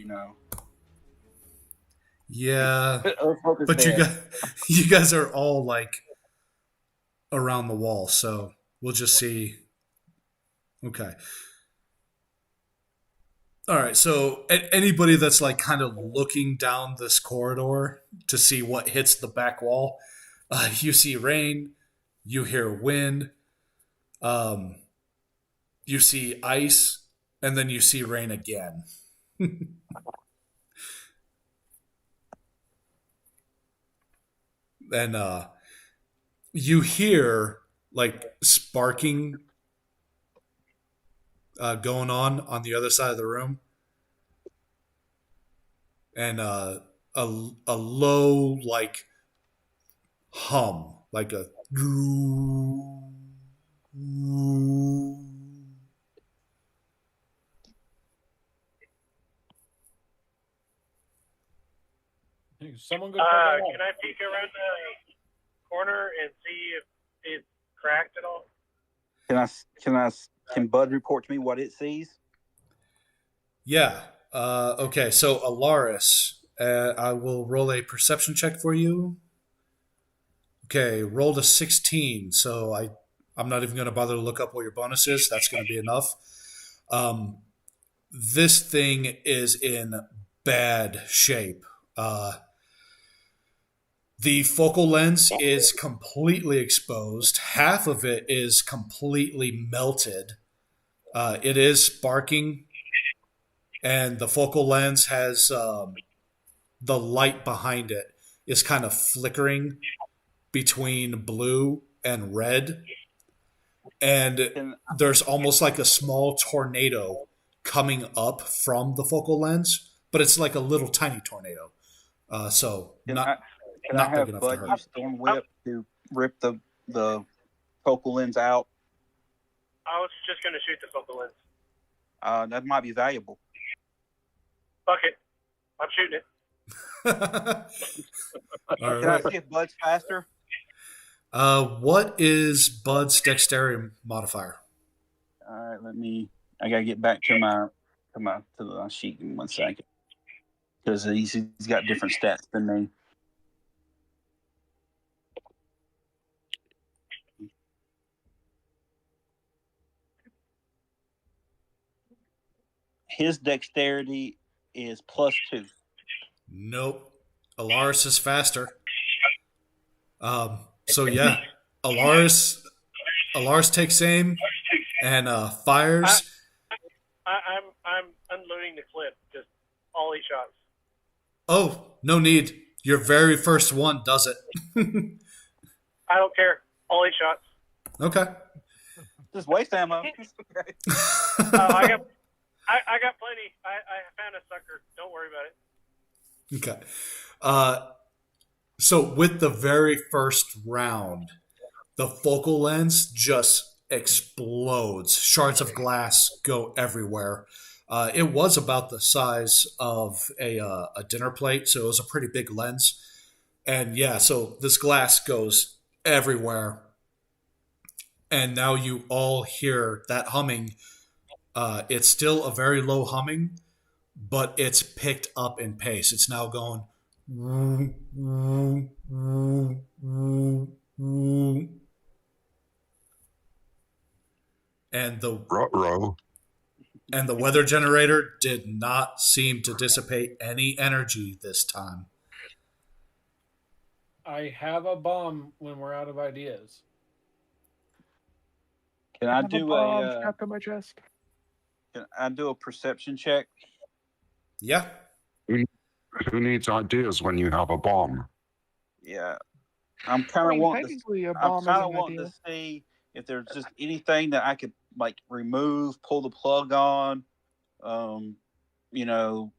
Yeah, Let's hope it's but dead. you guys are all like around the wall, so we'll just see. Okay. All right, so anybody that's like kind of looking down this corridor to see what hits the back wall, you see rain, you hear wind, you see ice, and then you see rain again. And you hear like sparking going on the other side of the room, and a low like hum, like a. Someone go turn that Can I peek around the corner and see if it's cracked at all? Can Bud report to me what it sees? Yeah. Okay. So Alaris, I will roll a perception check for you. Okay. Rolled a 16. So I'm not even going to bother to look up what your bonus is. That's going to be enough. This thing is in bad shape. The focal lens is completely exposed. Half of it is completely melted. It is sparking, and the focal lens has the light behind it is kind of flickering between blue and red. And there's almost like a small tornado coming up from the focal lens, but it's like a little tiny tornado. Can I have Bud use Storm Whip to rip the focal lens out? I was just going to shoot the focal lens. That might be valuable. Fuck it. I'm shooting it. All Can right. I see if Bud's faster? What is Bud's dexterity modifier? All right, I gotta get back to the sheet in 1 second, because he's got different stats than me. His dexterity is +2. Nope. Alaris is faster. So yeah, Alaris takes aim and fires. I'm unloading the clip. Just all 8 shots. Oh, no need. Your very first one does it. I don't care. All 8 shots. Okay. Just waste ammo. I got plenty. I found a sucker. Don't worry about it. Okay. So with the very first round, the focal lens just explodes. Shards of glass go everywhere. It was about the size of a dinner plate, so it was a pretty big lens. And yeah, so this glass goes everywhere. And now you all hear that humming. It's still a very low humming, but it's picked up in pace. It's now going. And Ruh-roh. the weather generator did not seem to dissipate any energy this time. I have a bomb when we're out of ideas. Can I have a do bomb a strapped to my chest. can I do a perception check? Yeah. Who needs ideas when you have a bomb? Yeah. I'm I kind of mean, wanting to technically, a I'm bomb is kind an of wanting idea. to see if there's just anything that I could like remove, pull the plug on, you know,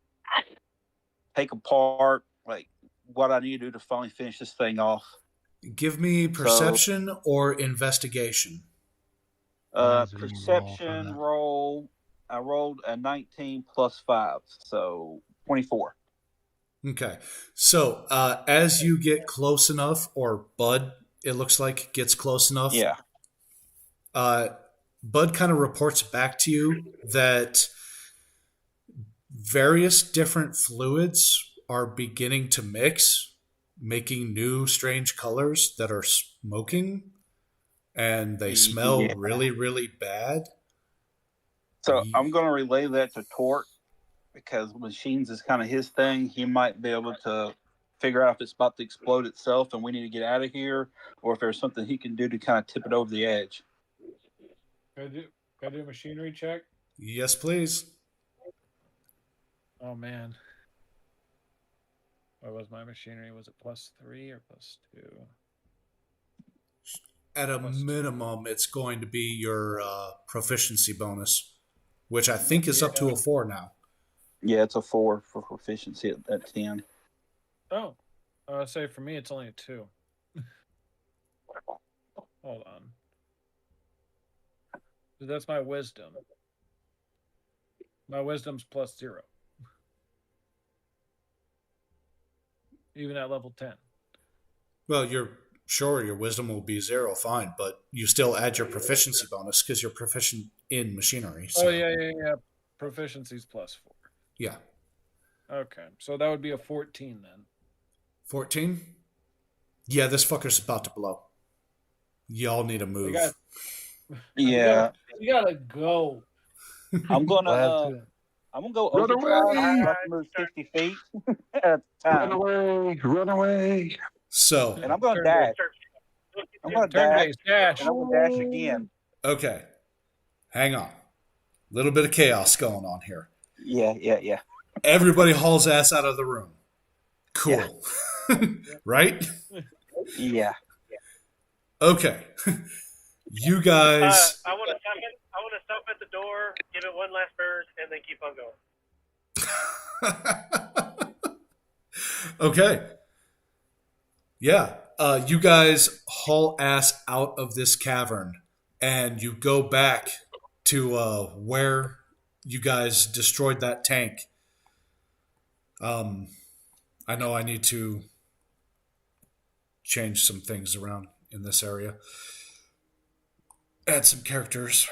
take apart, like what I need to do to finally finish this thing off. Give me perception or investigation. Mine's gonna roll for Perception that. roll. I rolled a 19 plus 5, so 24. Okay. So as you get close enough, or Bud, it looks like, gets close enough, Yeah. Bud kind of reports back to you that various different fluids are beginning to mix, making new strange colors that are smoking, and they smell Yeah. really, really bad. So I'm going to relay that to Torque because machines is kind of his thing. He might be able to figure out if it's about to explode itself and we need to get out of here, or if there's something he can do to kind of tip it over the edge. Can I do a machinery check? Yes, please. Oh man. What was my machinery? Was it +3 or +2? At a minimum, it's going to be your proficiency bonus, which I think is up to a 4 now. Yeah, it's a 4 for proficiency at 10. Oh, I say for me it's only a 2. Hold on. So that's my wisdom. My wisdom's +0. Even at level 10. Well, you're sure your wisdom will be 0, fine, but you still add your proficiency bonus because you're proficient in machinery. So. Oh, yeah. Proficiency's +4. Yeah. Okay, so that would be a 14 then. 14? Yeah, this fucker's about to blow. Y'all need to move. Yeah. You gotta go. I'm gonna go Run overdrive. away! I have to move 60 feet at a Run time. away! Run away! So, And I'm gonna dash. I'm gonna dash. Dash. And I'm gonna dash again. okay. Hang on. Little bit of chaos going on here. Yeah. Everybody hauls ass out of the room. Cool. Yeah. Right? Yeah. Okay. You guys. I want to stop at the door, give it one last burn, and then keep on going. Okay. Yeah. You guys haul ass out of this cavern, and you go back to where you guys destroyed that tank. I know I need to change some things around in this area. Add some characters.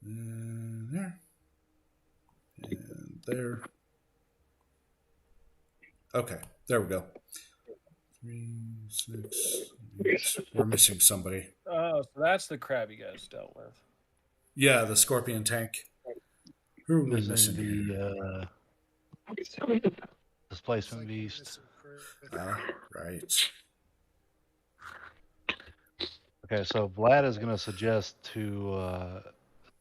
And there. And there. Okay, there we go. 3, 6, 8. We're missing somebody. Oh, so that's the crab you guys dealt with. Yeah, the scorpion tank. Who are we missing the displacement beast. Right. Okay, so Vlad is going to suggest to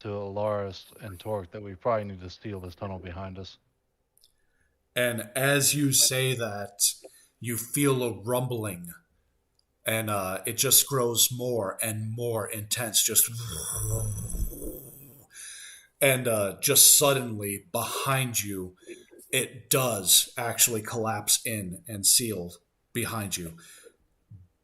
Alaris and Torque that we probably need to steal this tunnel behind us. And as you say that, you feel a rumbling, and it just grows more and more intense. And just suddenly behind you, it does actually collapse in and seal behind you.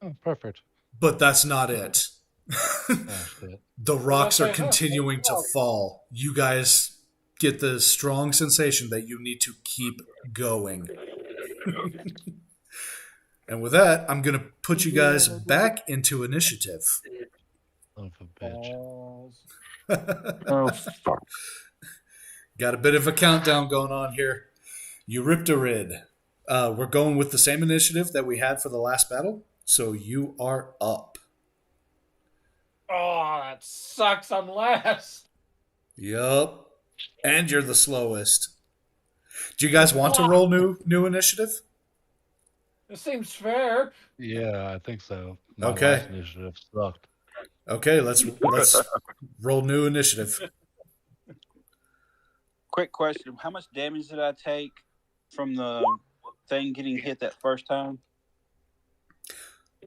Oh, perfect. But that's not it. Oh shit. The rocks are Say, huh, continuing to fall. You guys get the strong sensation that you need to keep going. And with that, I'm going to put you guys back into initiative. Son of a bitch. balls. Oh, fuck. Got a bit of a countdown going on here. Eurypterid. We're going with the same initiative that we had for the last battle, so you are up. Oh, that sucks. I'm last. Yup. And you're the slowest. Do you guys want to roll new initiative? It seems fair. Yeah, I think so. My Okay. last initiative sucked. Okay, let's roll new initiative. Quick question: how much damage did I take from the thing getting hit that first time?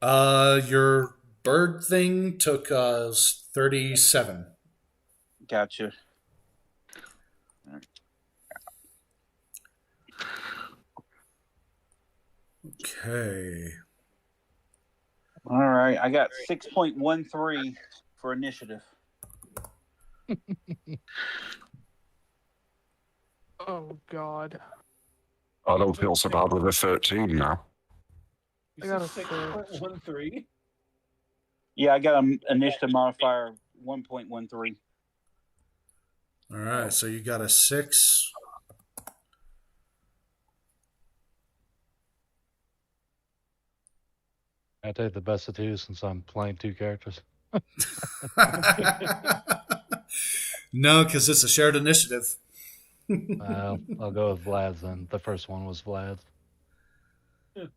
Your bird thing took 37. Gotcha. Okay. All right, I got 6.13 for initiative. Oh God. I don't feel so bad with a 13 now. You I got a said 6.13. Yeah, I got an initiative modifier 1.13. All right, so you got a 6. I take the best of two since I'm playing two characters. No, because it's a shared initiative. I'll go with Vlad's then. The first one was Vlad's.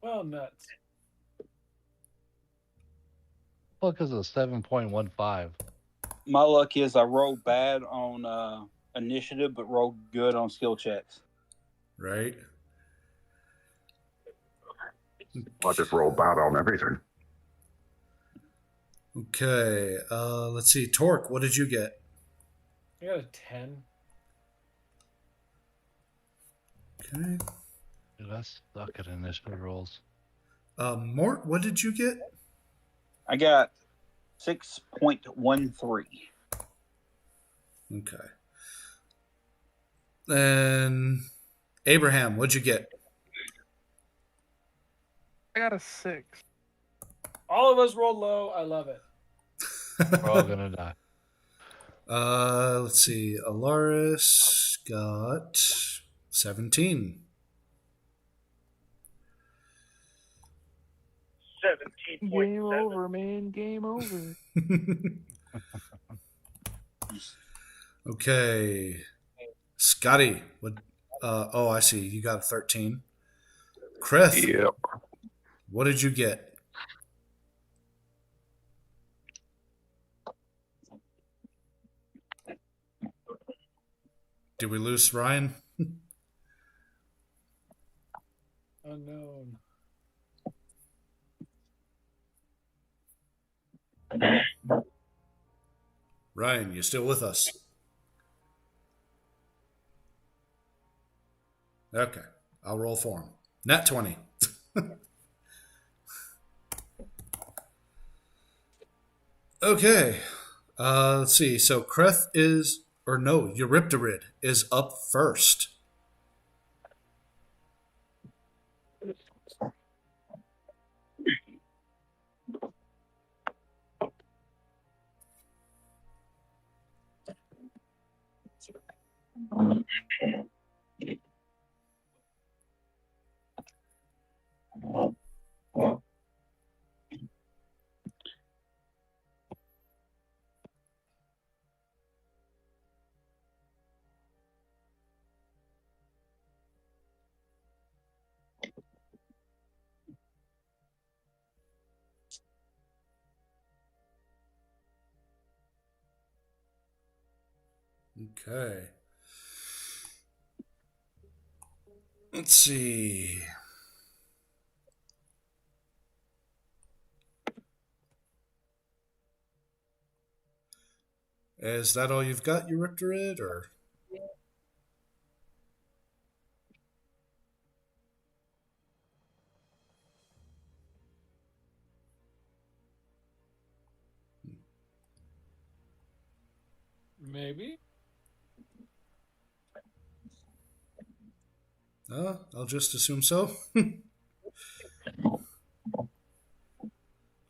Well, nuts. Look, it's a 7.15. My luck is I rolled bad on initiative, but rolled good on skill checks. Right? I just rolled bad on everything. Okay, let's see. Torque, what did you get? I got a 10. Okay. Dude, I suck at initiative rolls. Mort, what did you get? I got 6.13. Okay. Then Abraham, what'd you get? I got a 6. All of us rolled low. I love it. We're all gonna die. Let's see. Alaris got 17. 17.7. Game over, man. Game over. Okay. Scotty, what? Oh, I see. You got a 13. Krith, Yep. what did you get? Did we lose Ryan? Unknown. Ryan, you still with us? Okay. I'll roll for him. Nat 20. Okay. Let's see. So Kreth is, or no, Eurypterid is up first. Okay. Let's see. Is that all you've got, Eurypterid, or? Maybe. I'll just assume so.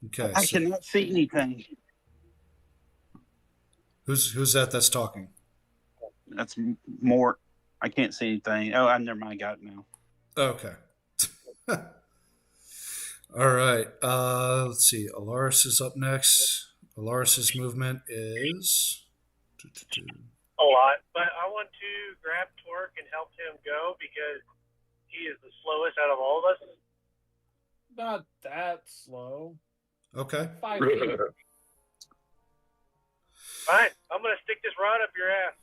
Okay. I So cannot see anything. who's that's talking? That's more. I can't see anything. Oh, I never mind. I got it now. Okay. All right. Let's see. Alaris is up next. Alaris's movement is. A lot, but I want to grab Torque and help him go because he is the slowest out of all of us. Not that slow. Okay. 5 feet. Fine, I'm gonna stick this rod up your ass.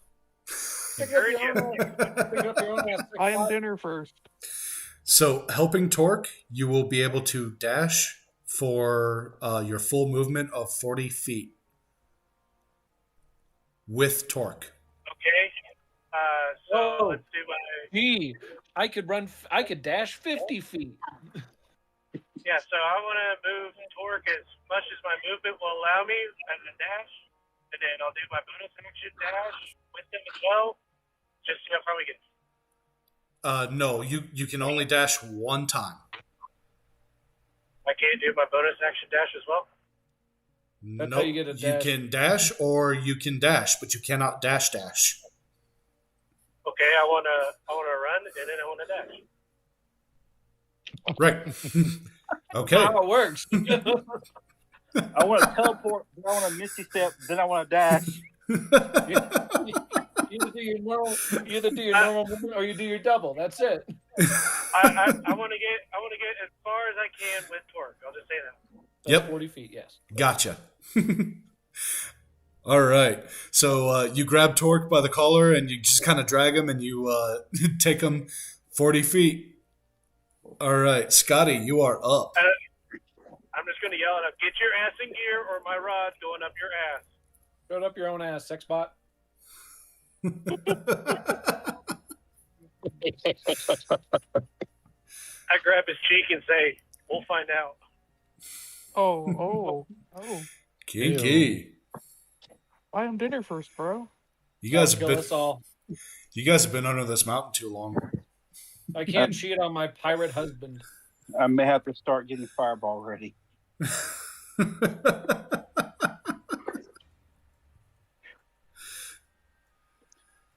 Pick up your own- pick up your own ass. I am dinner first. So, helping Torque, you will be able to dash for your full movement of 40 feet with Torque. Okay. So let's do my. Gee, I could dash 50 feet. Yeah, so I want to move Torque as much as my movement will allow me as a dash, and then I'll do my bonus action dash with him as well. Just see how far we get. No, you can only dash one time. I can't do my bonus action dash as well. That's Nope. how you get a You dash. can dash or you can dash, but you cannot dash. Okay, I wanna run and then I wanna dash. Right. Okay. That's how it works. I want to teleport. Then I want to misty step. Then I want to dash. Either do your normal movement or you do your double. That's it. I want to get as far as I can with Torque. I'll just say that. That's Yep. 40 feet, yes. Gotcha. All right. So you grab Torque by the collar and you just kind of drag him and you take him 40 feet. All right. Scotty, you are up. I'm just gonna yell at him, get your ass in gear or my rod's going up your ass. Go up your own ass, sex bot. I grab his cheek and say, we'll find out. Oh. Kinky. I am dinner first, bro. You guys Kill us all. have been under this mountain too long. I can't cheat on my pirate husband. I may have to start getting fireball ready.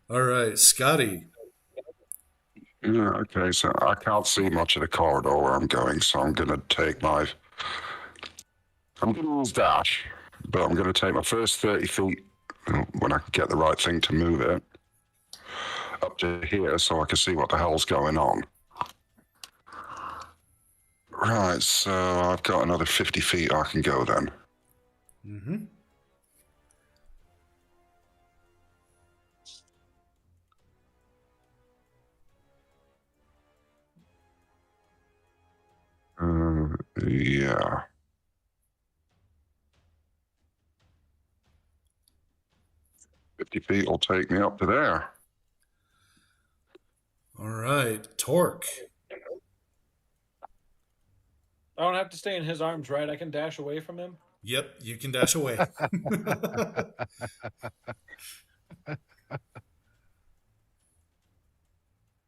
All right, Scotty. Yeah, okay, so I can't see much of the corridor where I'm going, so I'm going to take my... I'm going to use dash, but I'm going to take my first 30 feet when I can get the right thing to move it up to here so I can see what the hell's going on. Right, so I've got another 50 feet I can go then. Mm-hmm. Yeah. $50 will take me up to there. All right, Torque. I don't have to stay in his arms, right? I can dash away from him. Yep, you can dash away.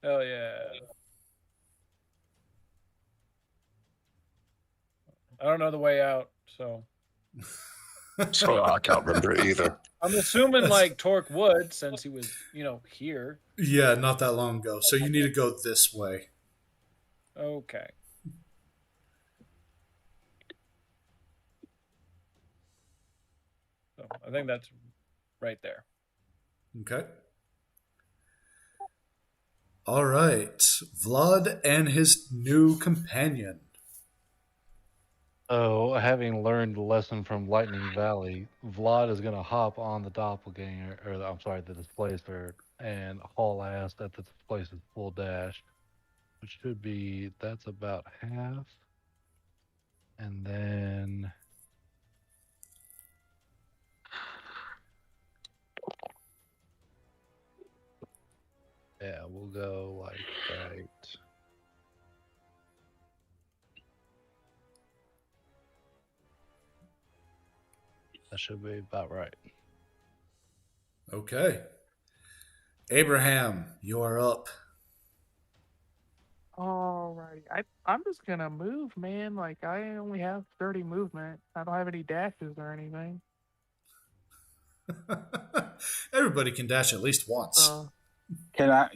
Hell yeah. I don't know the way out, so. So I can't remember it either. I'm assuming like Torque would, since he was, here. Yeah, not that long ago. So you need to go this way. Okay. So I think that's right there. Okay. All right, Vlad and his new companion. So, having learned the lesson from Lightning Valley, Vlad is going to hop on the doppelganger, the displacer, and haul ass at the displacer's full dash, which should be, that's about half. And then... yeah, we'll go like right. That should be about right. Okay. Abraham, you are up. Alrighty. I'm just gonna move, man. Like I only have 30 movement. I don't have any dashes or anything. Everybody can dash at least once. Can I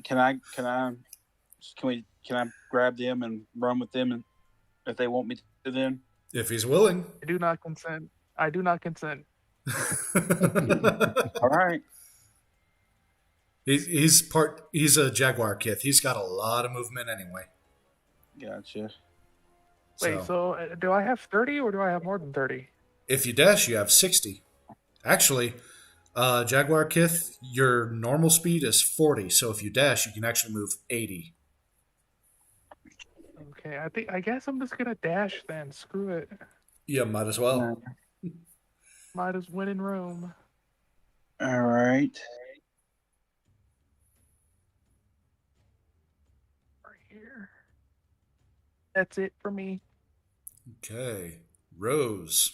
grab them and run with them, and if they want me to, then If he's willing. I do not consent. I do not consent. all right. He's a jaguar kith. He's got a lot of movement anyway. Gotcha. Wait, so do I have 30 or do I have more than 30? If you dash, you have 60. Actually, jaguar kith, your normal speed is 40. So if you dash, you can actually move 80. Okay, I guess I'm just gonna dash then. Screw it. Yeah, might as well. Might as win in Rome. All right. Right here. That's it for me. Okay. Rose.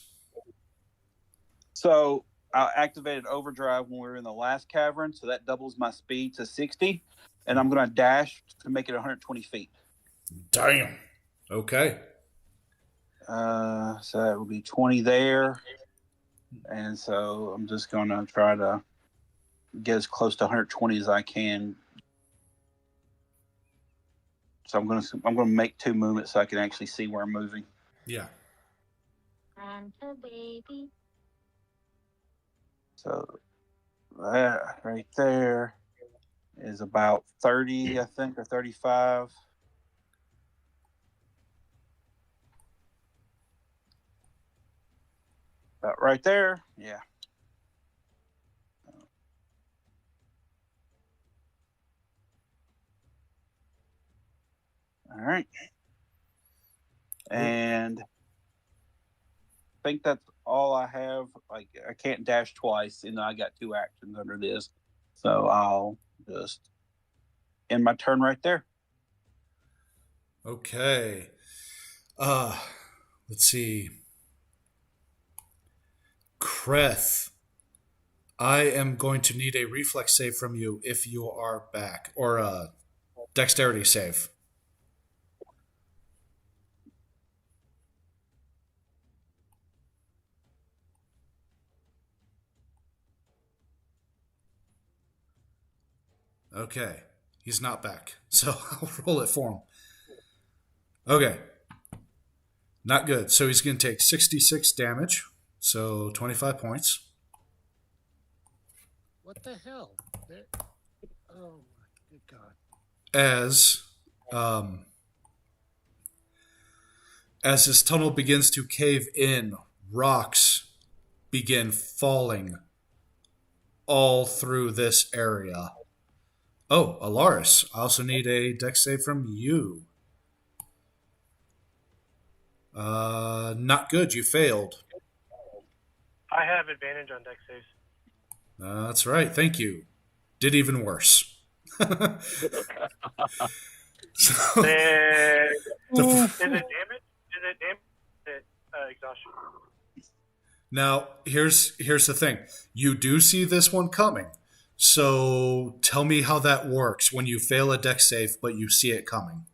So I activated overdrive when we were in the last cavern, so that doubles my speed to 60, and I'm going to dash to make it 120 feet. Damn. Okay. So that would be 20 there, and so I'm just going to try to get as close to 120 as I can. So I'm going to make 2 movements so I can actually see where I'm moving. Yeah. Santa baby. So that right there is about 30, I think, or 35. About right there, yeah. All right. And I think that's all I have. Like, I can't dash twice, and I got 2 actions under this. So I'll just end my turn right there. Okay. Let's see. Kreth, I am going to need a reflex save from you if you are back, or a dexterity save. Okay, he's not back, so I'll roll it for him. Okay, not good. So he's going to take 66 damage, so 25 points. What the hell? Oh my good God! As his tunnel begins to cave in, rocks begin falling all through this area. Oh, Alaris, I also need a dex save from you. Not good. You failed. I have advantage on dex saves. That's right. Thank you. Did even worse. So, Is it damage? Is it damage? Exhaustion. now, here's the thing. You do see this one coming. So tell me how that works when you fail a dex save, but you see it coming.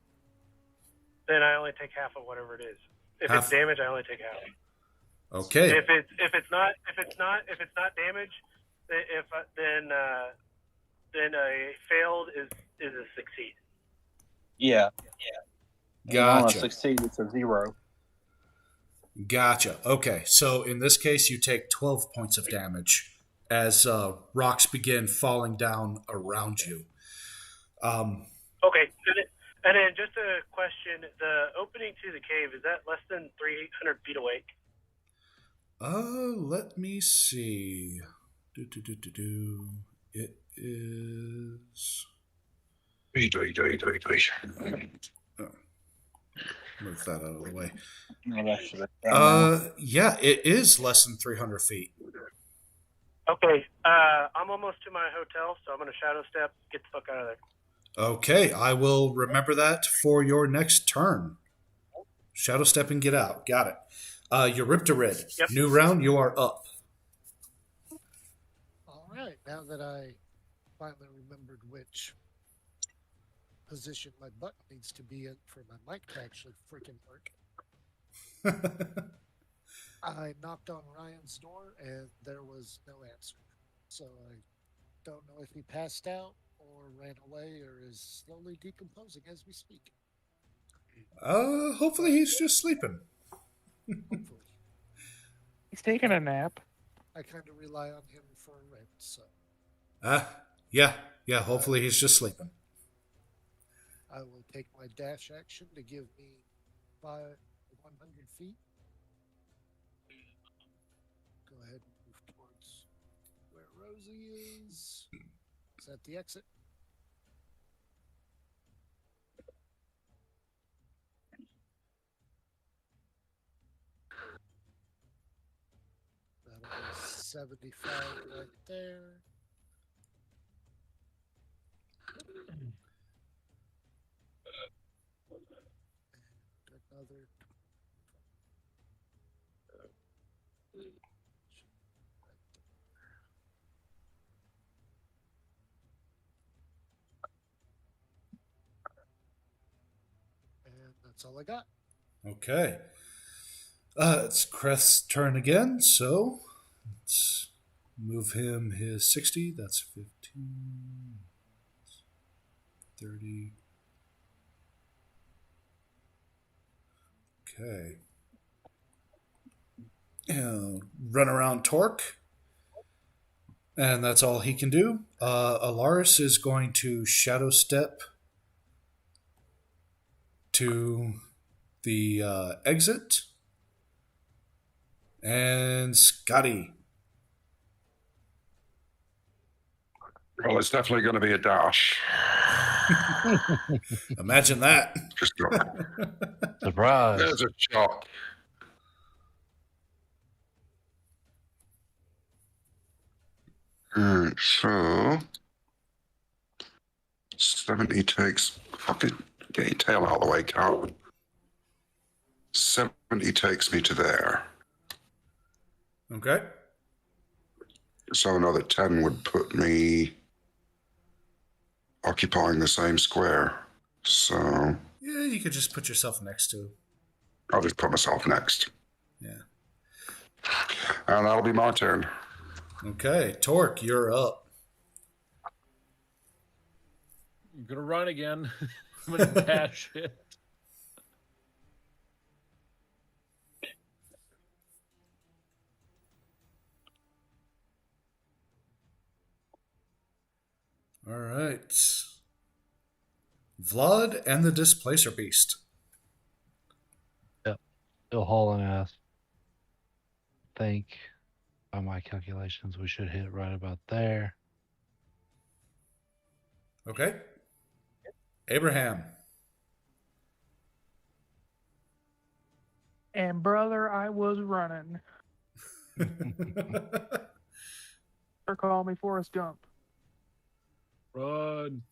Then I only take half of whatever it is. If Half. it's damage, I only take half. Okay. If it's not damage, then a failed is a succeed. Yeah. Gotcha. On a succeed, it's a 0. Gotcha. Okay. So in this case, you take 12 points of damage as rocks begin falling down around you. Okay. And then just a question: the opening to the cave, is that less than 300 feet away? Let me see. It is. Move that out of the way. Yeah, it is less than 300 feet. Okay. I'm almost to my hotel, so I'm going to shadow step. Get the fuck out of there. Okay, I will remember that for your next turn. Shadow step and get out. Got it. Eurypterid. Yep. New round, you are up. All right, now that I finally remembered which position my button needs to be in for my mic to actually freaking work, I knocked on Ryan's door and there was no answer. So I don't know if he passed out or ran away or is slowly decomposing as we speak. Hopefully he's just sleeping. Hopefully. He's taking a nap. I kind of rely on him for rent, so Yeah. Hopefully he's just sleeping. I will take my dash action to give me 100 feet. Go ahead and move towards where Rosie is. Is that the exit? That'll be 75 right there. And another. And that's all I got. Okay. It's Kreth's turn again, so let's move him his 60. That's 15, 30. Okay. And run around Torque. And that's all he can do. Alaris is going to shadow step to the exit. And Scotty. Well, it's definitely going to be a dash. Imagine that. Just go. Surprise. There's a shot. Alright, so 70 takes fucking get your tail out of the way, Carl. 70 takes me to there. Okay. So another 10 would put me occupying the same square. So Yeah, you could just put yourself next to. I'll just put myself next. Yeah. And that'll be my turn. Okay, Torque, you're up. I'm gonna run again. I'm gonna dash it. All right. Vlad and the Displacer Beast. Still hauling ass. Think by my calculations we should hit right about there. Okay. Abraham. And brother, I was running. Or call me Forrest Gump. Run.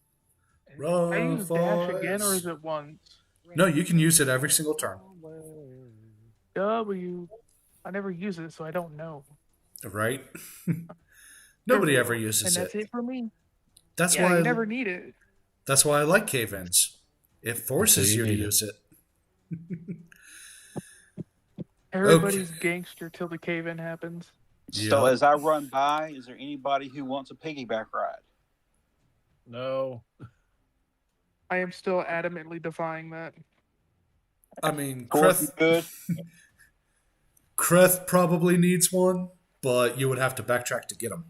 Run, I use dash again, or Forrest. is it once? No, you can use it every single turn. W. I never use it, so I don't know. Right? Nobody ever uses And that's it. it for me. That's Yeah, why you never need it. That's why I like cave-ins. It forces you to use it. Everybody's gangster till the cave-in happens. So as I run by, is there anybody who wants a piggyback ride? No. I am still adamantly defying that. I mean, Good. Kreth probably needs one, but you would have to backtrack to get him.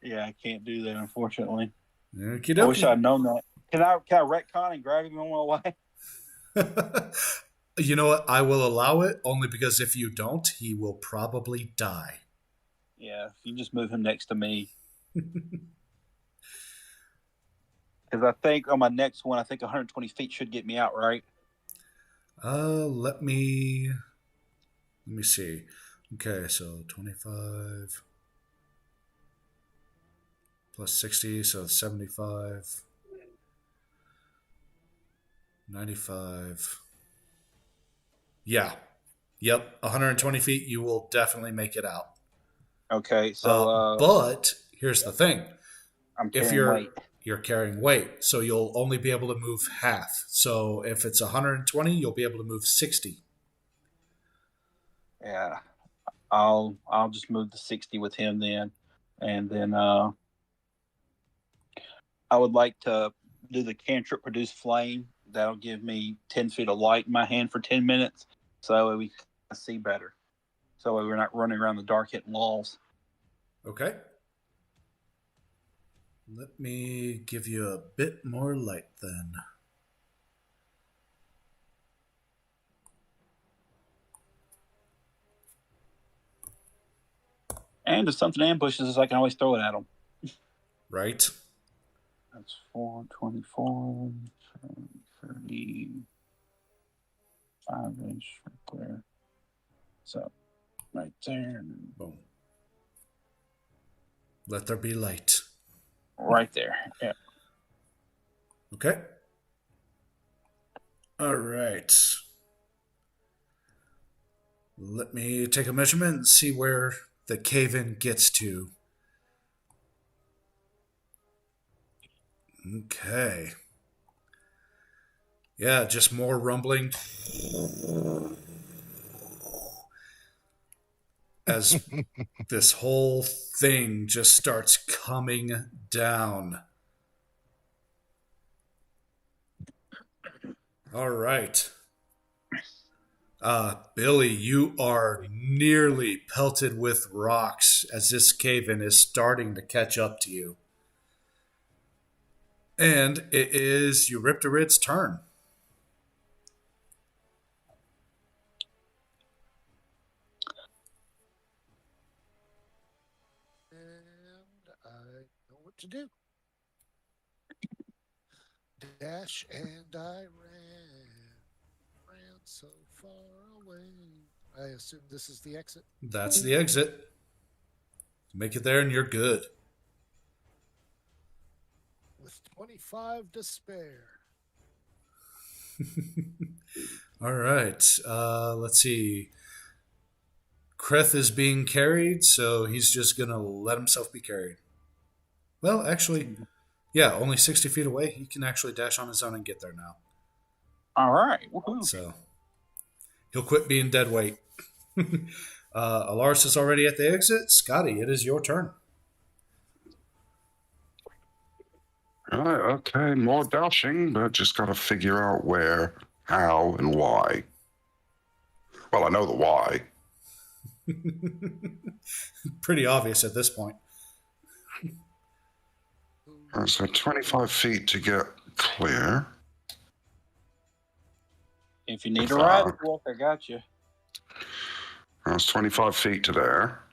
Yeah, I can't do that, unfortunately. Okie I wish dokie. I'd known that. Can I retcon and grab him on my way? You know what? I will allow it only because if you don't, he will probably die. Yeah, if you just move him next to me. Because I think on my next one, I think 120 feet should get me out, right? Let me see. Okay, so 25 plus 60, so 75, 95. Yeah. Yep, 120 feet, you will definitely make it out. Okay, so... but here's the thing. I'm If carrying weight. you're carrying weight, so you'll only be able to move half. So if it's 120, you'll be able to move 60. Yeah, I'll just move the 60 with him then, and then I would like to do the cantrip produce flame. That'll give me 10 feet of light in my hand for 10 minutes, so we can see better. So we're not running around the dark hitting walls. Okay. Let me give you a bit more light then. And if something ambushes us, I can always throw it at them. Right. That's 4, 24, 30, 5-inch right there. So, right there. Boom. Let there be light. Right there. Yeah. Okay. All right. Let me take a measurement and see where the cave-in gets to. Okay. Yeah, just more rumbling. As this whole thing just starts coming down. All right. Billy, you are nearly pelted with rocks as this cave-in is starting to catch up to you. And it is Eurypterid's turn. And I know what to do. Dash, and I ran so far away. I assume this is the exit. That's the exit. Make it there and you're good. With 25 to spare. All right. Let's see. Kreth is being carried, so he's just going to let himself be carried. Well, actually, yeah, only 60 feet away. He can actually dash on his own and get there now. All right. Woo-hoo. So he'll quit being dead weight. Alaris is already at the exit. Scotty, it is your turn. Right, okay, more dashing, but just got to figure out where, how, and why. Well, I know the why. Pretty obvious at this point. So 25 feet to get clear. If you need a ride, Wolf, I got you. That's 25 feet to there.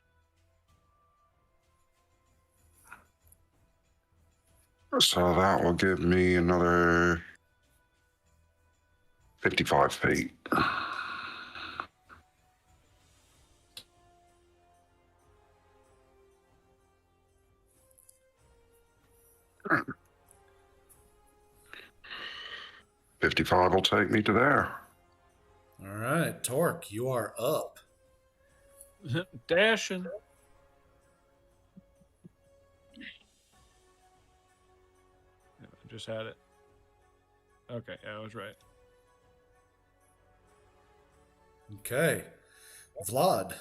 So that will give me another 55 feet. Hmm. 55 will take me to there. All right, Torque, you are up. Dashing. I just had it. Okay, I was right. Okay. Vlad.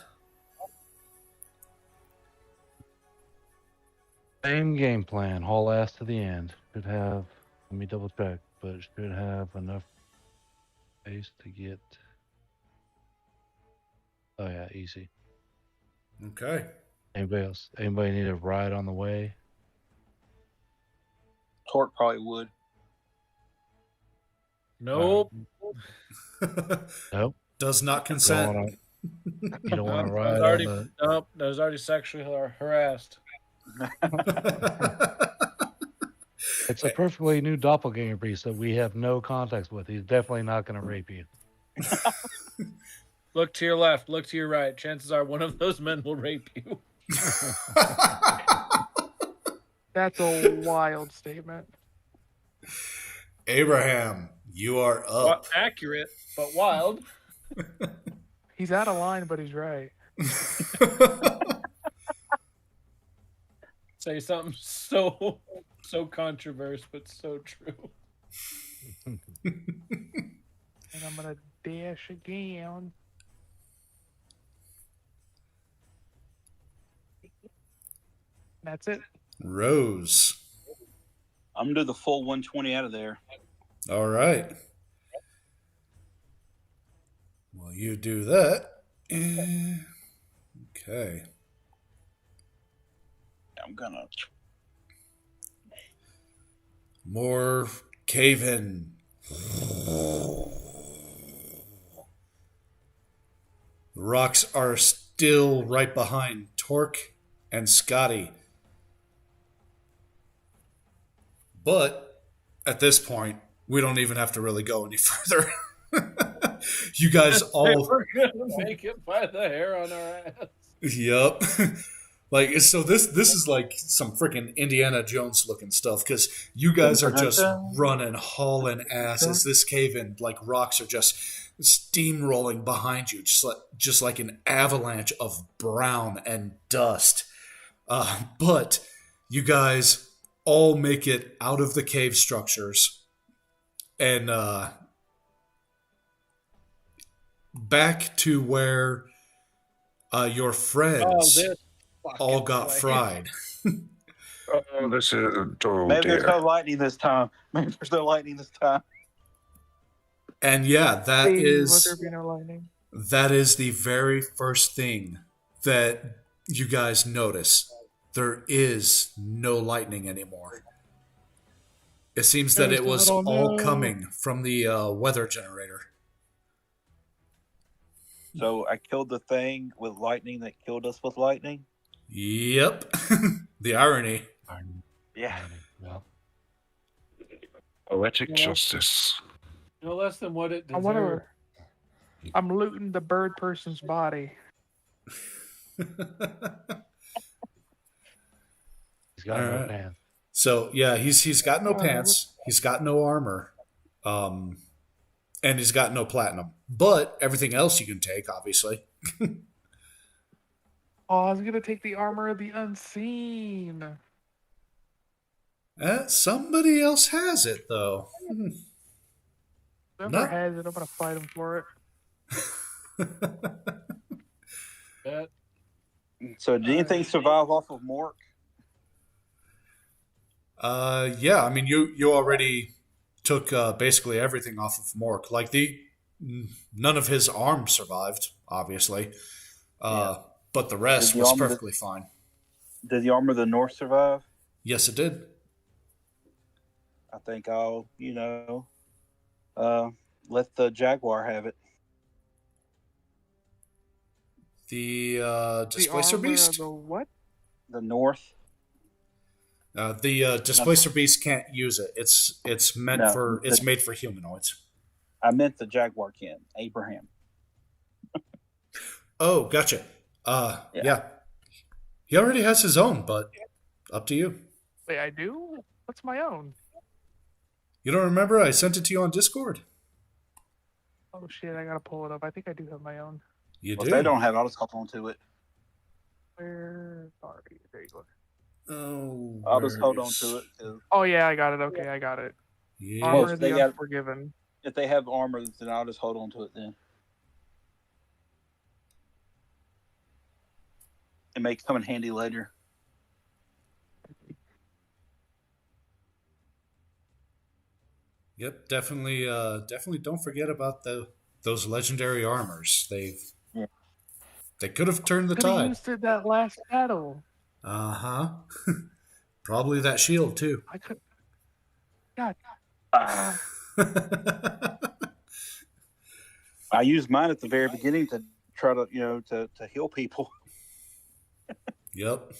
Same game plan, haul ass to the end. Should have, let me double check, but it should have enough space to get. Oh yeah, easy. Okay. Anybody else? Anybody need a ride on the way? Torque probably would. Nope. Nope. Does not consent. You don't want to I ride was already, on nope, I was already sexually harassed. It's a perfectly new doppelganger beast that we have no context with. He's definitely not going to rape you. Look to your left, look to your right. Chances are one of those men will rape you. That's a wild statement. Abraham, you are up. Well, accurate, but wild. He's out of line, but he's right. say something so controversial, but so true. And I'm gonna dash again. That's it. Rose. I'm gonna do the full 120 out of there. All right. Well, you do that. Okay. I'm gonna. More cave in. The rocks are still right behind Torque and Scotty. But at this point, we don't even have to really go any further. You guys all. We're gonna make it by the hair on our ass. Yep. Like, so this is like some freaking Indiana Jones looking stuff, because you guys are just running, hauling ass as this cave in, like, rocks are just steamrolling behind you, just like an avalanche of brown and dust. But you guys all make it out of the cave structures and back to where your friends all got fried. Oh, this is. Oh, Maybe there's no dear. lightning this time. Maybe there's no lightning this time. And yeah, that Please, let is there be no lightning. the very first thing that you guys notice. There is no lightning anymore. It seems that it was all coming from the weather generator. So I killed the thing with lightning that killed us with lightning. Yep. The irony. Yeah. Well, Poetic Yeah. justice. No less than what it I deserved. wonder. I'm looting the bird person's body. he's got no Alright. pants. So yeah, he's got no pants, he's got no armor, and he's got no platinum. But everything else you can take, obviously. Oh, I was gonna take the armor of the unseen. Somebody else has it though. Whoever No. has it, I'm gonna fight him for it. That So did anything survive off of Mork? Yeah, I mean you already took basically everything off of Mork. Like none of his arms survived, obviously. But the rest Did the was armor- perfectly fine. Did the armor of the North survive? Yes, it did. I think I'll, let the Jaguar have it. The Displacer the armor Beast? Of the what? The North? The Displacer Beast can't use it. It's meant No, for it's made for humanoids. I meant the Jaguar Ken, Abraham. Oh, gotcha. Yeah. He already has his own, but up to you. Wait, I do? What's my own? You don't remember? I sent it to you on Discord. Oh shit, I gotta pull it up. I think I do have my own. You Well, do. if they don't have it, I'll just hop onto it. Where are you? There you go. Oh, I'll just hold on where's- to it. 'Cause Oh yeah, I got it. Okay, I got it. Yeah. Armor if of they the got- Unforgiven. if they have armor, then I'll just hold on to it then. It may come in handy later. Yep, definitely. Definitely don't forget about those legendary armors. Yeah. They could have turned the Could have tide. used it that last battle. Uh-huh. Probably that shield too. I could. God. I used mine at the very beginning to try to, to heal people. Yep.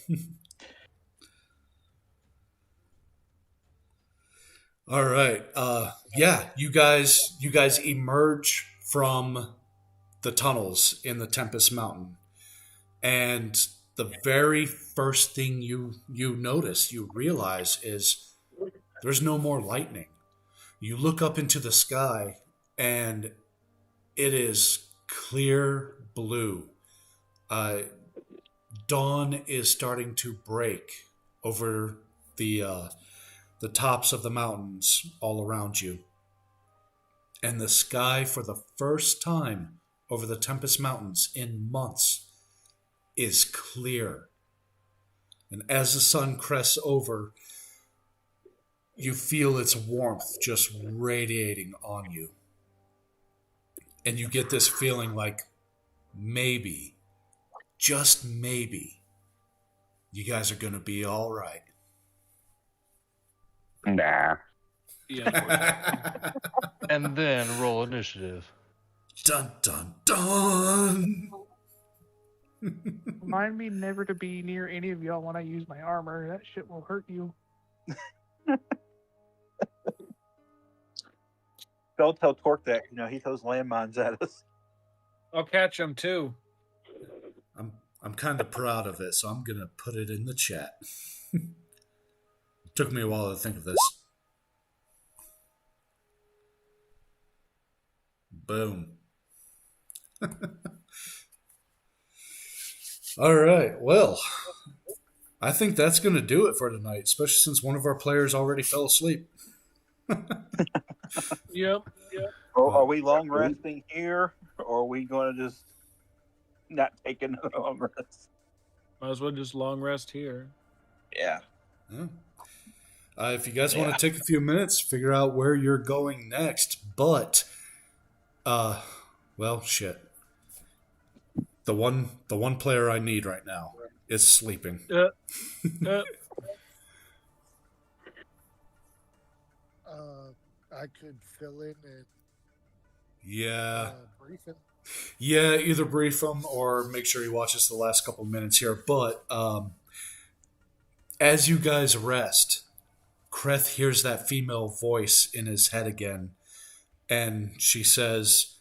All right. Yeah, you guys emerge from the tunnels in the Tempest Mountain. And the very first thing you notice, you realize, is there's no more lightning. You look up into the sky and it is clear blue. Dawn is starting to break over the tops of the mountains all around you. And the sky, for the first time over the Tempest Mountains in months, is clear. And as the sun crests over, you feel its warmth just radiating on you. And you get this feeling like maybe, just maybe, you guys are going to be all right. Nah. Yeah. And then roll initiative. Dun, dun, dun! Remind me never to be near any of y'all when I use my armor. That shit will hurt you. Don't tell Torque that. He throws landmines at us. I'll catch him too. I'm kind of proud of it, so I'm going to put it in the chat. Took me a while to think of this. Boom. All right. Well, I think that's going to do it for tonight, especially since one of our players already fell asleep. Yep. Are we long resting here, or are we going to just not take another long rest? Might as well just long rest here. Yeah. Yeah. If you guys want to take a few minutes, figure out where you're going next. But, well, shit. The one player I need right now is sleeping. I could fill in and Yeah. brief him. Yeah, either brief him or make sure he watches the last couple minutes here. But as you guys rest, Kreth hears that female voice in his head again, and she says,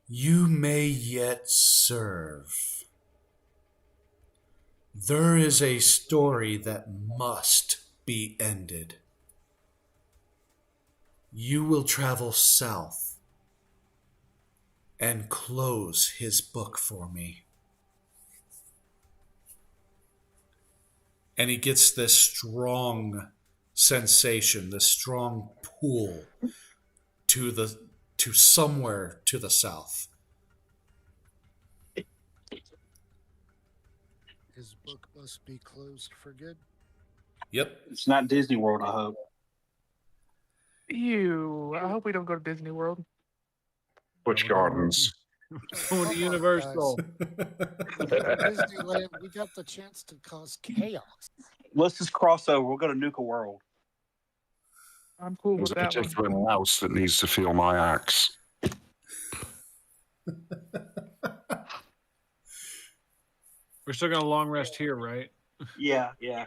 "You may yet serve. There is a story that must be ended. You will travel south and close his book for me." And he gets this strong sensation, this strong pull to somewhere to the south. His book must be closed for good. Yep. It's not Disney World, I hope. Ew. I hope we don't go to Disney World. Busch Gardens. Going to Universal. Disneyland, we got the chance to cause chaos. Let's just cross over. We'll go to Nuka World. I'm cool There's with a that one. particular mouse that needs to feel my axe. We're still gonna long rest here, right? Yeah. Y'all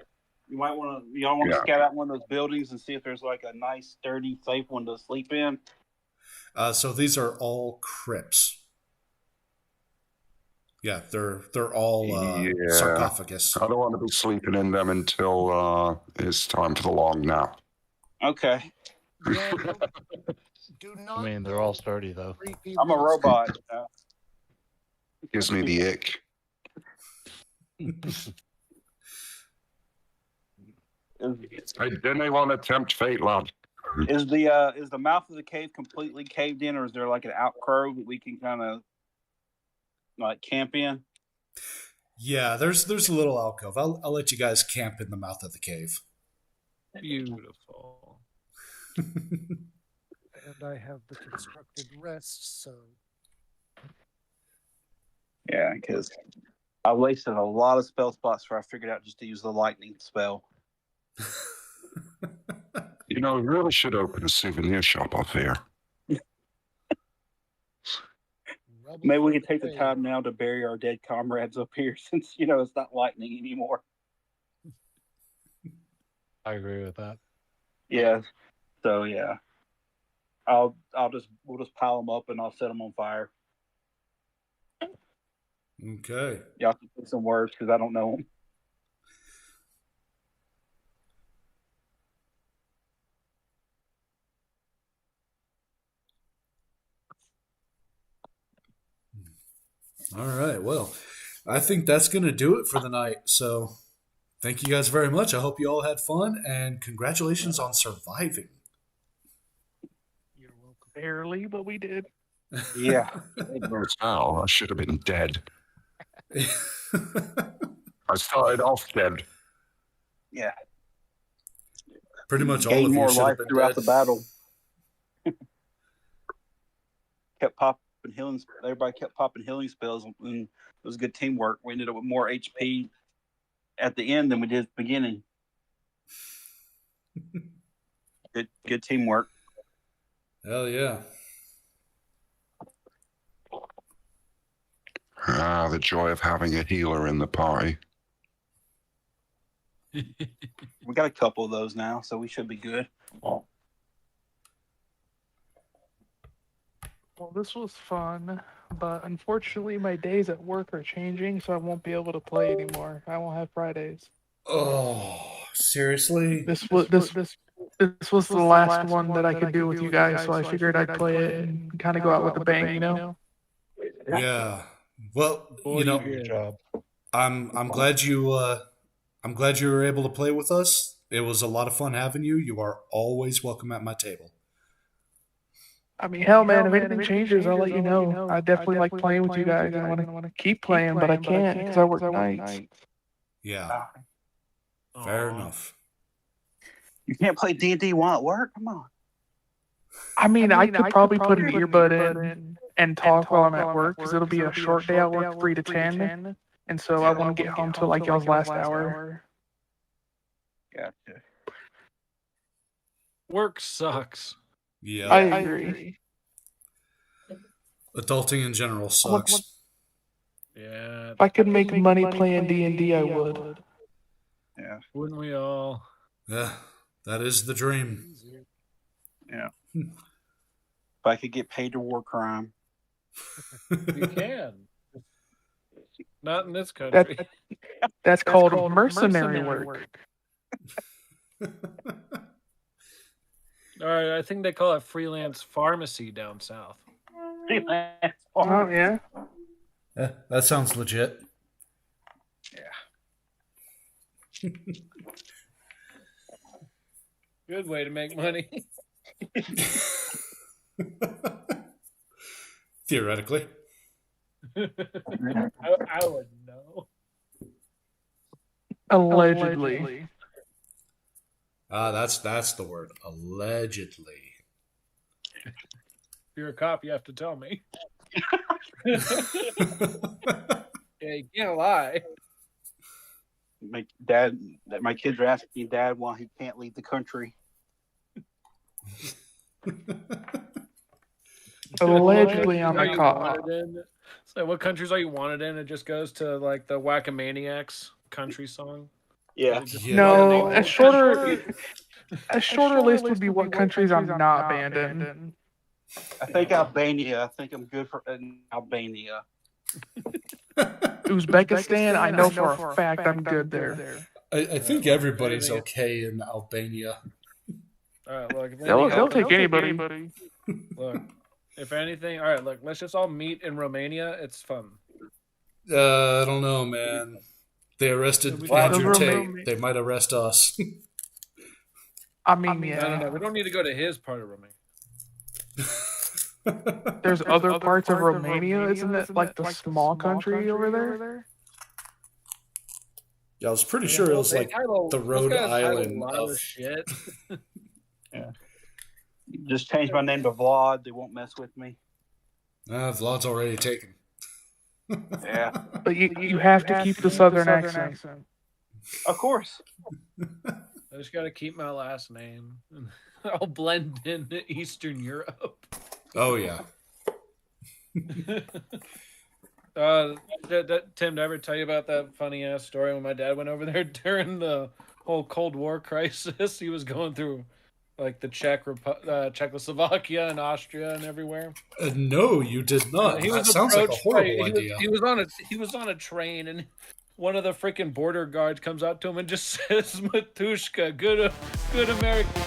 want to scout out one of those buildings and see if there's like a nice, sturdy, safe one to sleep in? So these are all crypts. Yeah, they're all sarcophagus. I don't want to be sleeping in them until it's time for the long nap. Okay. Yeah, do not. I mean, they're all sturdy, though. creepy I'm a monsters. robot. Gives me the ick. Didn't they want to tempt fate, lad? Is the mouth of the cave completely caved in, or is there like an outcrow that we can kind of like camp in? Yeah, there's a little alcove. I'll let you guys camp in the mouth of the cave. Beautiful. And I have the constructed rest, so Yeah, because I wasted a lot of spell spots where I figured out just to use the lightning spell. We really should open a souvenir shop up here. Maybe we can take the time now to bury our dead comrades up here, since it's not lightning anymore. I agree with that. Yeah. So yeah, we'll just pile them up and I'll set them on fire. Okay. Y'all can put some words because I don't know them. All right. Well, I think that's going to do it for the night. So thank you guys very much. I hope you all had fun, and congratulations on surviving. You're welcome. Barely, but we did. Yeah. Oh, I should have been dead. I started off dead. Yeah. Pretty much all Gained of you more should have life been throughout dead. the battle. Kept popping healing. Everybody kept popping healing spells, and it was good teamwork. We ended up with more HP at the end than we did at the beginning. Good teamwork. Hell yeah. Ah, the joy of having a healer in the party. We got a couple of those now, so we should be good. Well, this was fun, but unfortunately my days at work are changing, so I won't be able to play anymore. I won't have Fridays. Oh, seriously? This was the last one that I could do with you guys, so I figured I'd play it and kind of go out with a bang, you know? Yeah. Well, Boy, you know, do your job. I'm glad you were able to play with us. It was a lot of fun having you. You are always welcome at my table. I mean, hell, man, if anything changes, I'll let you know. I definitely like playing with you guys. I want to keep playing, but I can't because I work nights. Yeah. Fair enough. You can't play D&D while at work? Come on. I mean, I could probably put an earbud in and talk while I'm at work because it'll be a short day. I work 3 to 10, and so I won't get home till like y'all's last hour. Gotcha. Work sucks. Yeah. I agree. Adulting in general sucks. Yeah. If I could make money playing D&D, I would. Yeah. Wouldn't we all? Yeah, that is the dream. Easier. Yeah. If I could get paid to war crime. You can. Not in this country. That's called mercenary work. All right, I think they call it freelance pharmacy down south. Oh, yeah. Yeah, that sounds legit. Yeah. Good way to make money. Theoretically. I would know. Allegedly. That's the word. Allegedly. If you're a cop, you have to tell me. Yeah, you can't lie. My kids are asking me, Dad, why he can't leave the country. Allegedly, I'm a cop. So, what countries are you wanted in? It just goes to like the Whack-A-Maniacs country song. Yeah. No, a shorter list would be what countries I'm not banned in. I think Albania. I think I'm good for Albania. Uzbekistan, I know for a fact I'm good there. I think everybody's okay in Albania. All right, look. They'll take anybody. Look, if anything, all right. Look, let's just all meet in Romania. It's fun. I don't know, man. They arrested Andrew Tate. They might arrest us. I mean, yeah. No. We don't need to go to his part of Romania. There's other parts of Romania, isn't it? Like the small country over there? Yeah, I was pretty sure it was like the Rhode Island of shit. Yeah. Just change my name to Vlad. They won't mess with me. Vlad's already taken. Yeah. But you have to keep the southern accent. Of course. I just got to keep my last name. I'll blend into Eastern Europe. Oh, yeah. Tim, did I ever tell you about that funny ass story when my dad went over there during the whole Cold War crisis? He was going through like the Czechoslovakia and Austria and everywhere. No, you did not. That sounds like a horrible idea. He was on a train, and one of the freaking border guards comes out to him and just says, "Matushka, good American."